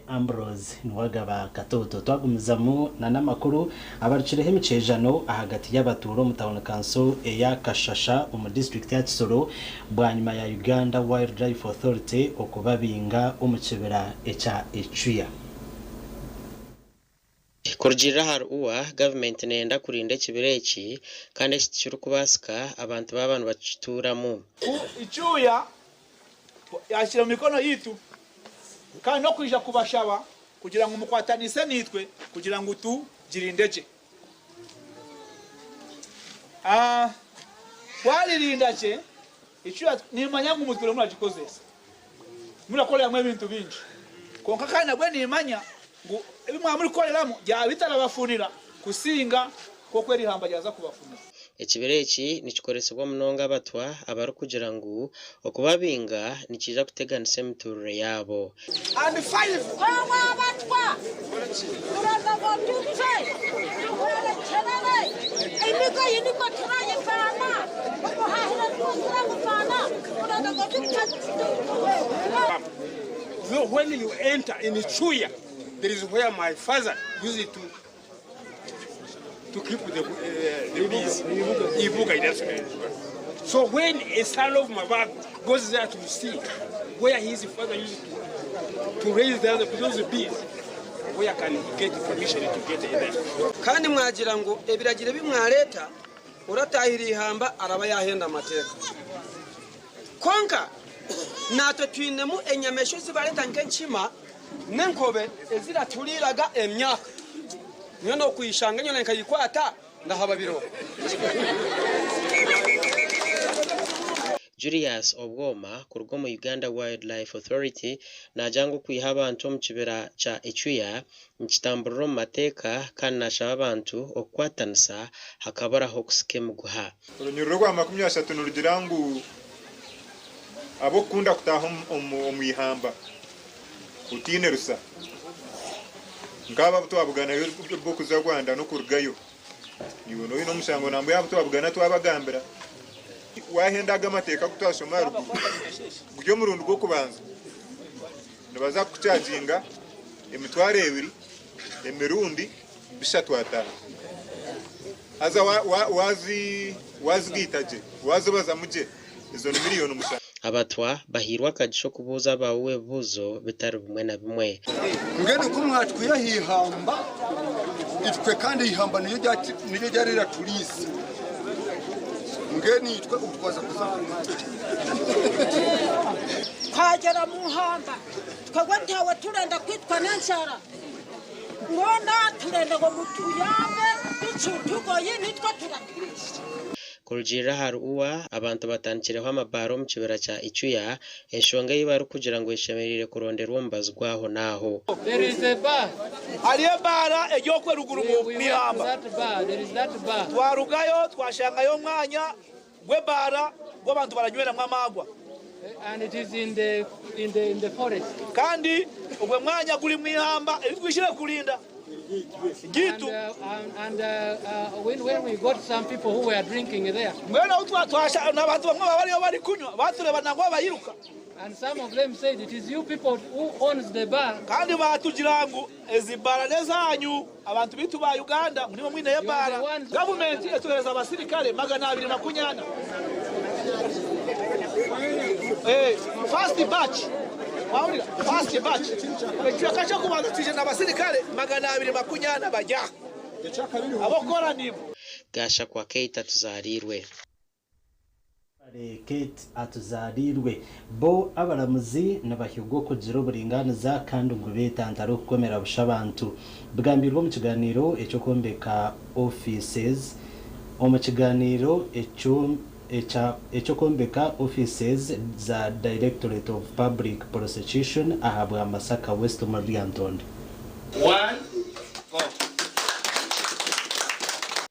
Ambrose Nwagaba Katoto twagumizamu na namakuru abarukireho emicejano ahagati y'abaturo mu town council eya Kashasha mu district ya Kisoro bwanyuma ya Uganda Wildlife Authority okubabinga omukibera echa Echuya. Kurujira haruwa government nenda kurinda ekibira eki kandi ekituru kubasika abantu b'abantu bakituramo. Ichuya yashira mu mikono yitu kandi no kwija kubashaba kugira ngo mukwatanise nitwe kugira ngo tugirindeje. Walirindaje Ichuya nimanya ngo umutwe muragikozesa murakorera mu bintu bingi konka kandi nabwe nimanya ngo ebimwe muri koreramo bya bitarabafunira kusinga koko eri hamba yaza kubafunira. Ekibira eki nikikoresebwa munonga abatwa abari kugira ngo okubabinga nikija kuteganisa emiturire yabo. And 5 abatwa uraza ngo dutse urale chenale imigo yiniko turaye fana bahahira twuzura gufana uraza ngo dutse. When you enter in Ichuya, there is where my father used it to keep the bees. So when a son of my bag goes there to see where his father used to raise those bees, where can he get permission to get there? Kandi mwagira ngo ebiragire bimwareta uratahira ihamba araba yahenda amateka. Konka natwe twinemu enyamesho zibareta nkenkima nenkobe ezira tuliraga emyaka niyo no kuyishanga nyone nkayikwata ndahaba biro. Julius Obwoma kurwo mu Uganda Wildlife Authority najango kwiha abantu mu kibera cha Echuya nkitamburiro mu mateka kandi nashaba abantu okwatanisa hakabaraho kusikemguha urunyuriro rwa 30 nurugirangu abo kunda kutaha omwihamba utine rusa ngaba twabugana bwo kuza Rwanda no kurugayo niwe no mushango nambo yabo twabugana twabagambira wahendaga amateka kutwasoma rugo buryo murundo rwo kubanza nibaza kucajinga emitware ebiri emirundi bishatu atanu aza wazigitaje wazobaza muje izo ni miliyoni mushaka abatwa bahirwa kagisho kubuza bawe buzo bitari bimwe na bimwe ngene ko mwatwiyahihamba itwe kandi ihamba niyo ryarira turisi ngeni itwe utwaza kuzakuma twagera mu hamba twagwa ntawe turenda kwitwa nanshara ngona turenda ngo mutuyambe ducutugoye nitwa turaturisha kurujira haruwa abantu batankireho amabaro mu kibera cha Echuya enshonga yibaru kugira ngo ishemerire kurondera umbazwaho naho there is a bar aliye bara ejo kwe ruguru mu mihamba twarugayo twashangayo mwanya gwe bara gwo abantu baranywera mwamagwa and it is in the forest kandi ubwe mwanya guri mwihamba twishire kulinda when we got some people who were drinking there and some of them said it is you people who owns the bar kandi batugirangu ezibara nezanyu abantu bitu ba Uganda munimo mwine ya bara government etuhereza abasirikale 280 first batch fast batch ekyo kubanza tuje n'abasirikale 280 bajya abokora nibo gasha kwa Kate tuzarirwe Kate atuzarirwe bo abaramuzi n'abahyugo kugira uburinganiza kandi ngo betantaro gukomera bushabantu bwambirwa mu kiganiro ecyo kombeka offices mu kiganiro ecyo kombeka offices za Directorate of Public Prosecution ahabwa Masaka West Mariantonde 1 go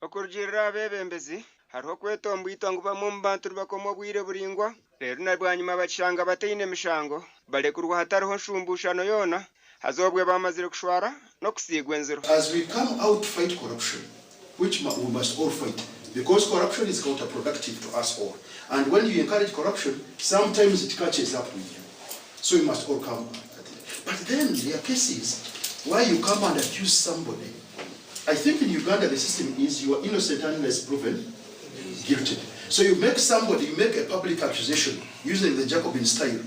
okurjira bebembezi hariho kwetomba itanguba mu bantu bakomo bwire buringwa rero nabwanyuma bacanga bateyine mishango balekurwa hatariho nsumbushano yona hazobwe bamazire kushwara no kusigwa nziro. As we come out to fight corruption, which we must all fight, because corruption is counterproductive to us all, and when you encourage corruption, sometimes it catches up with you, so we must all come at it. But then there are cases where you come and accuse somebody. I think in Uganda the system is you are innocent unless proven guilty. So you make a public accusation using the Jacobin style.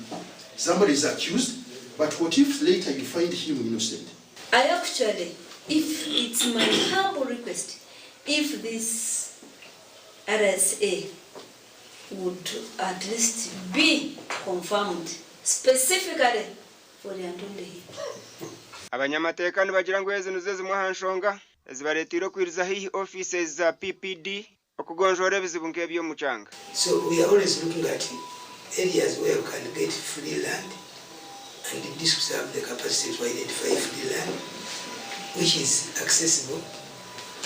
Somebody is accused, but what if later you find him innocent? I actually, if it's my humble request, if this RSA would at least be confirmed specifically for the Antonde. Abanyamateka nibagira ngo ezinuze zimwe hanshonga ezibaretiro kwiriza hihi offices za PPD okugonjora bizibu nkebyo muchanga. So we are always looking at areas where we can get free land, and the districts have the capacity to identify free land which is accessible,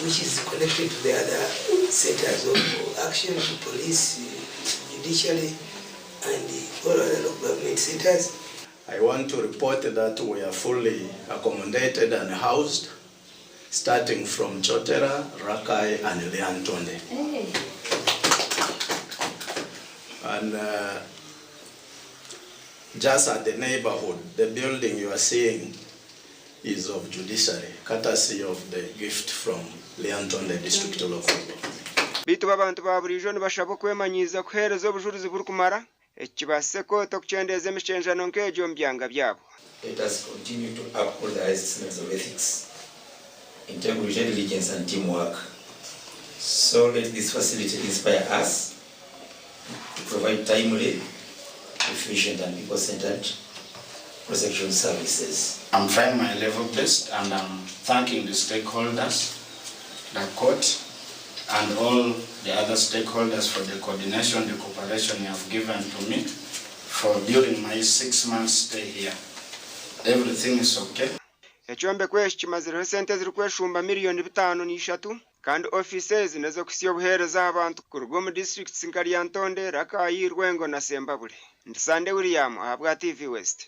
which is connected to the other centers of action, police, judiciary, and all other local government centers. I want to report that we are fully accommodated and housed, starting from Chotera, Rakai, and Liantonde. Hey. And just at the neighborhood, the building you are seeing is of judiciary, courtesy of the gift from Liantonde District Local. Bitu babantu baburijo nibashaka kwemanyiza kuhereza obujuruzi buri kumara ekibaseko tokuchendeza emishenjano nkejo mbyanga byabo. Let us continue to uphold the highest standards of ethics, integrity, diligence, and teamwork. So let this facility inspire us to provide timely, efficient, and people-centered prosecution services. I'm trying my level best, and I'm thanking the stakeholders, the court, and all the other stakeholders for the coordination, the cooperation you have given to me for during my 6 months stay here. Everything is okay. Ekyombe kweshi kimazireho sente ziri kweshumba miliyoni 5.3 kandi offices nazo kusiya obuhereza abantu kuruga mu districts nka Lyantonde, Rakayi, Rwengo na Sembabule. Ndisande William ahabwa TV West.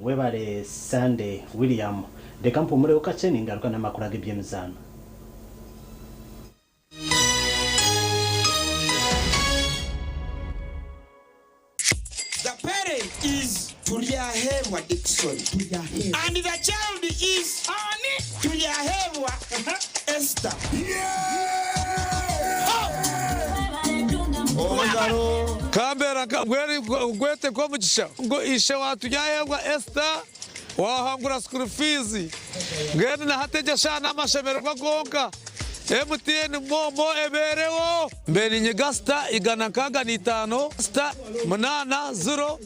Webale Sande William de campo muri ukacheni ngaruka n'amakuru agibyemizana. The parent is Tuliahewa Dixon. And the child is Ani Tuliahewa Esther. Kambera gwete kwa mugisha ngo ishe watuyahewa Esther wahangura school fees ngene na hateja shana amashemero kwagonka MTN momo eberewo mbeni nyegasta igana kaga ni 5 sta munana 0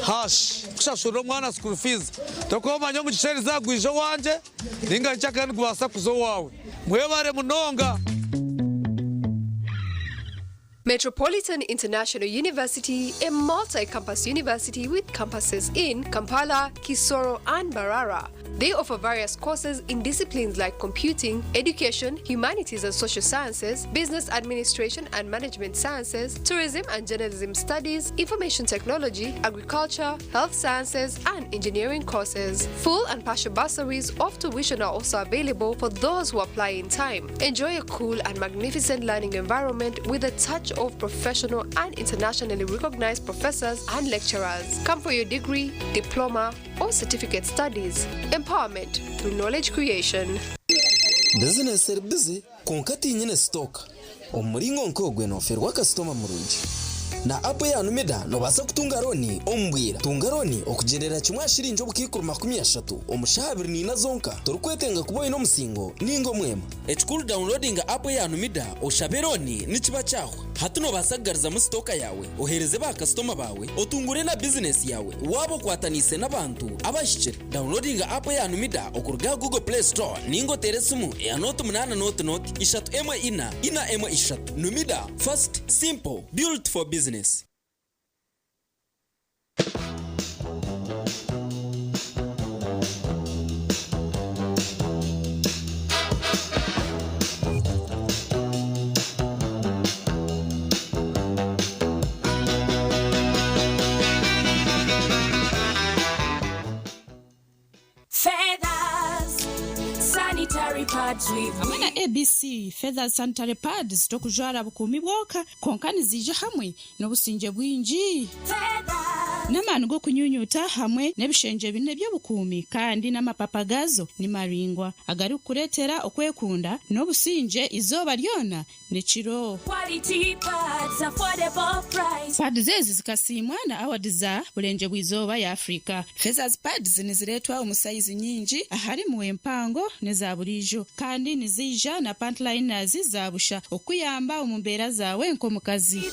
hash kushashuro mwana school fees tokoma nyo mucisheri zagwije wanje ninga nchaka ngwasa kuzo wawe mwebare munonga. Metropolitan International University, a multi-campus university with campuses in Kampala, Kisoro, and Barara. They offer various courses in disciplines like computing, education, humanities and social sciences, business administration and management sciences, tourism and journalism studies, information technology, agriculture, health sciences, and engineering courses. Full and partial bursaries of tuition are also available for those who apply in time. Enjoy a cool and magnificent learning environment with a touch of professional and internationally recognized professors and lecturers. Come for your degree, diploma, or certificate studies. Empowerment through knowledge creation. Business er busy konkati nyine stock. Omuringo nkogwe no ferwa customer murungi. Na apo ya numeda no basa kutunga roni ombwira. Tunga roni okugerera kimwa shirinjo bukikuru 30 omushabiri ni nazonka. Turukwetenga kuboye no musingo ningo mwema. Ekikuru downloading apo ya numeda oshaberoni nikiba cyaho. Hatuno basagariza mu stoka yawe ohereze ba customer bawe otungure na business yawe wabo kwatanise n'abantu abashikira. Downloading app ya numida okuruga Google Play Store ningo teresumu ya note 8 note ishatu emwe ina emwe ishatu. Numida, fast, simple, built for business. Hamwe na ABC Feathers Sanitary Pads tokujwara bukumi bwoka konkani zije hamwe n'obusinge bwingi n'amani go kunyunyuta hamwe n'ebishenje bine by'obukumi kandi n'amapapagazo ni maringwa agari kuretera okwekunda n'obusinge izoba lyona nekiro quality pads affordable price. Pads zezi zikasimwa na award za bulenje bw'izoba ya Afrika. Feathers Pads niziretwa omusaizi nyingi ahari mu empango neza bulijo kandi nizija na pantliners zabusha okuyamba omumbera zawe nkomukazi.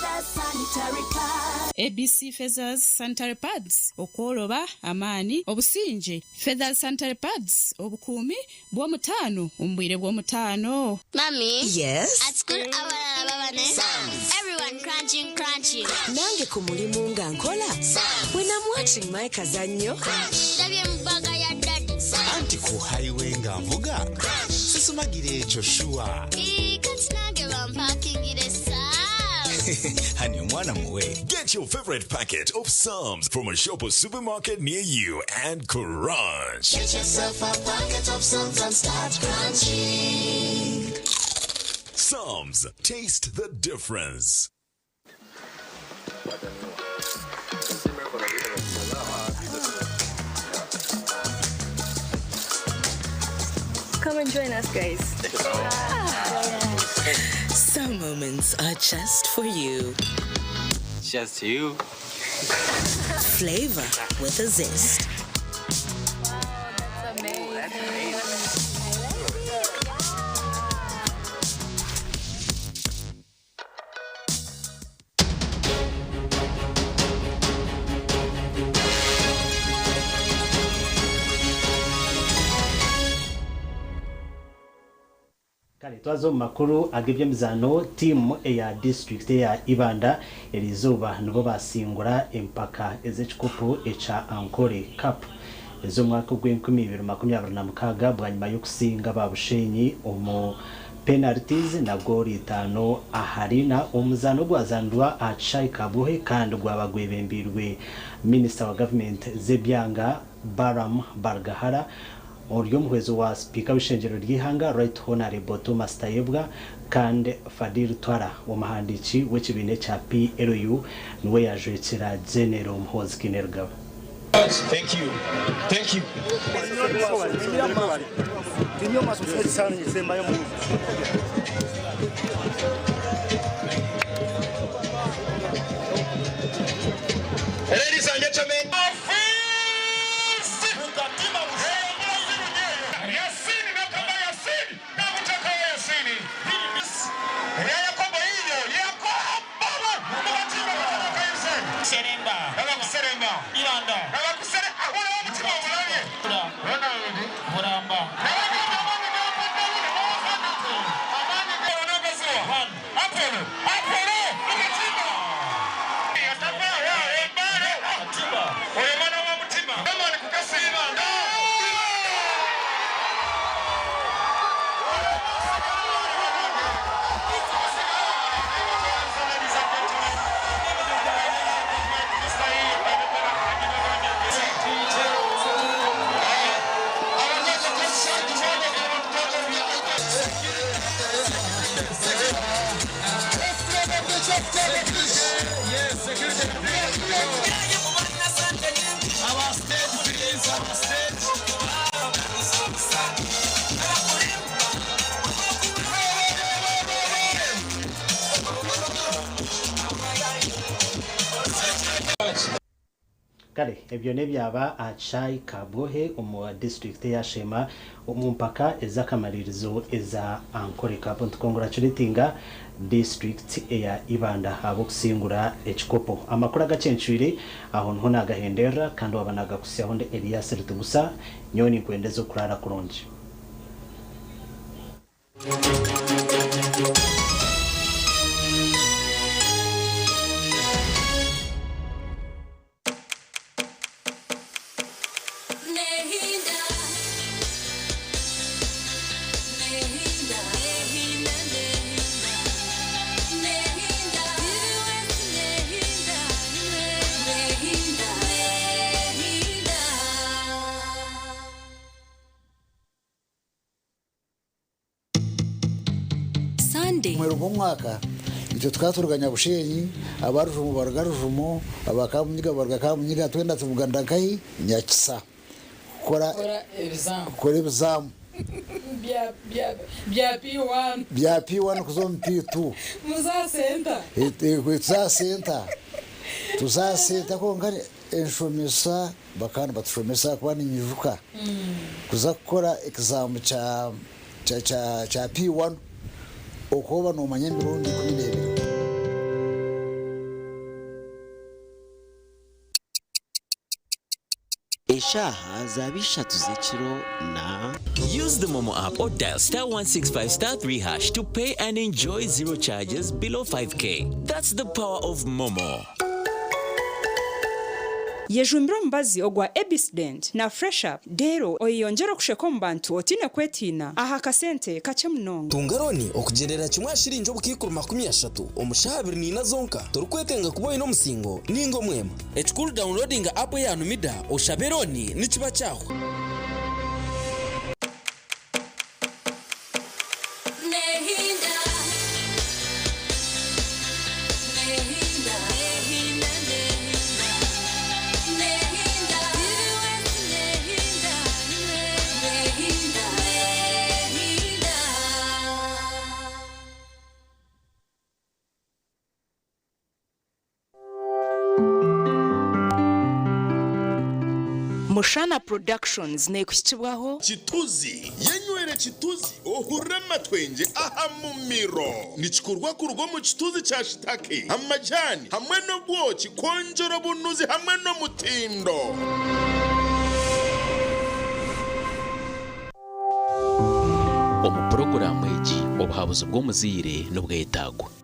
ABC Feathers Sanitary Pads okoloba amani obusinge. Feathers Sanitary Pads obukumi bwo mutano umbwire bwo mutano. Mommy, yes, at school abana babane everyone crunching nange ku mulimu nga nkola when I'm watching my kazanyo ndabye mbaga ya dad anti ku highway nga mvuga sisumagire ekyo shuwa katinage bampakingire Honey, mwana muwe. Get your favorite packet of Psalms from a shop or supermarket near you and crunch. Get yourself a packet of Psalms and start crunching. Psalms, taste the difference. Come and join us, guys. Some moments are just for you. Just you. Flavor with a zest. That's amazing. Kale twazo makuru agibye mizano team ya district ya Ibanda elizuba nubo basingura empaka ezechikopo echa Ankole Cup ezo mwaka gw'2026 bwanyuma yo kusinga babushenyi omu penalties na goli 5 aharina omuzano gwazandwa achai kabuhe kandi gwabagwebembirwe minister wa government zebyanga Baram Bargahara oryo muhwezo wa speaker w'ishengero ry'ihanga Right Honorable Thomas Tayebwa kandi Fadil Twara umuhandici w'ekibine cha PLU niwe yajwekera General Muhozi Kinergaba. Thank you. Thank you. Ladies and gentlemen, kale ebyo nebyaba achai kabohe omu district ya Shema omumpaka ezakamalirizo eza Ankole Cup. Congratulating district ya Ibanda abo kusingura ekikopo amakuru agacenchwire aho nho nagahendera kandi wabanaga kusyaho nde Elias Rutugusa nyoni kwendezo kurara kuronje. Mweruko mwaka icyo twaturuganya bushenyi abarujumu bargarujumu abakamunyiga bargakamunyiga twenda tuvuganda kai nyakisa kora ebizamu bya P1 kuzom P2 tuzasenta ko ngari enshomesa bakana batushomesa kwa ninyijuka kuza gukora exam cha P1 okoba no manyemirundi 12. Eshaha zabisha tuzechiro na use the Momo app or dial *165*3# to pay and enjoy zero charges below 5k. That's the power of Momo. Yejumbiro mbazi ogwa Ebisdent na Fresh Up dero oyongera kusheko mbantu otine kwetina aha kasente kache mnongo tungaroni okugerera kimwa shirinjo bukikuruma 13 omushabiri nina zonka turukwetenga kuboye no musingo ningo mwema ekikuru downloading app ya Numida oshaberoni nikiba cyaho. Mushana Productions nekushitibwaho Chituzi yenywere Chituzi ohurema twenje aha mumiro nichikurwa kurwo mu Chituzi cha shitake amajani hamwe no bwoki konjoro bunuzi hamwe no mutindo. omu porogaramu egi obuhabuzi bw'omuzaire nibwetagwa.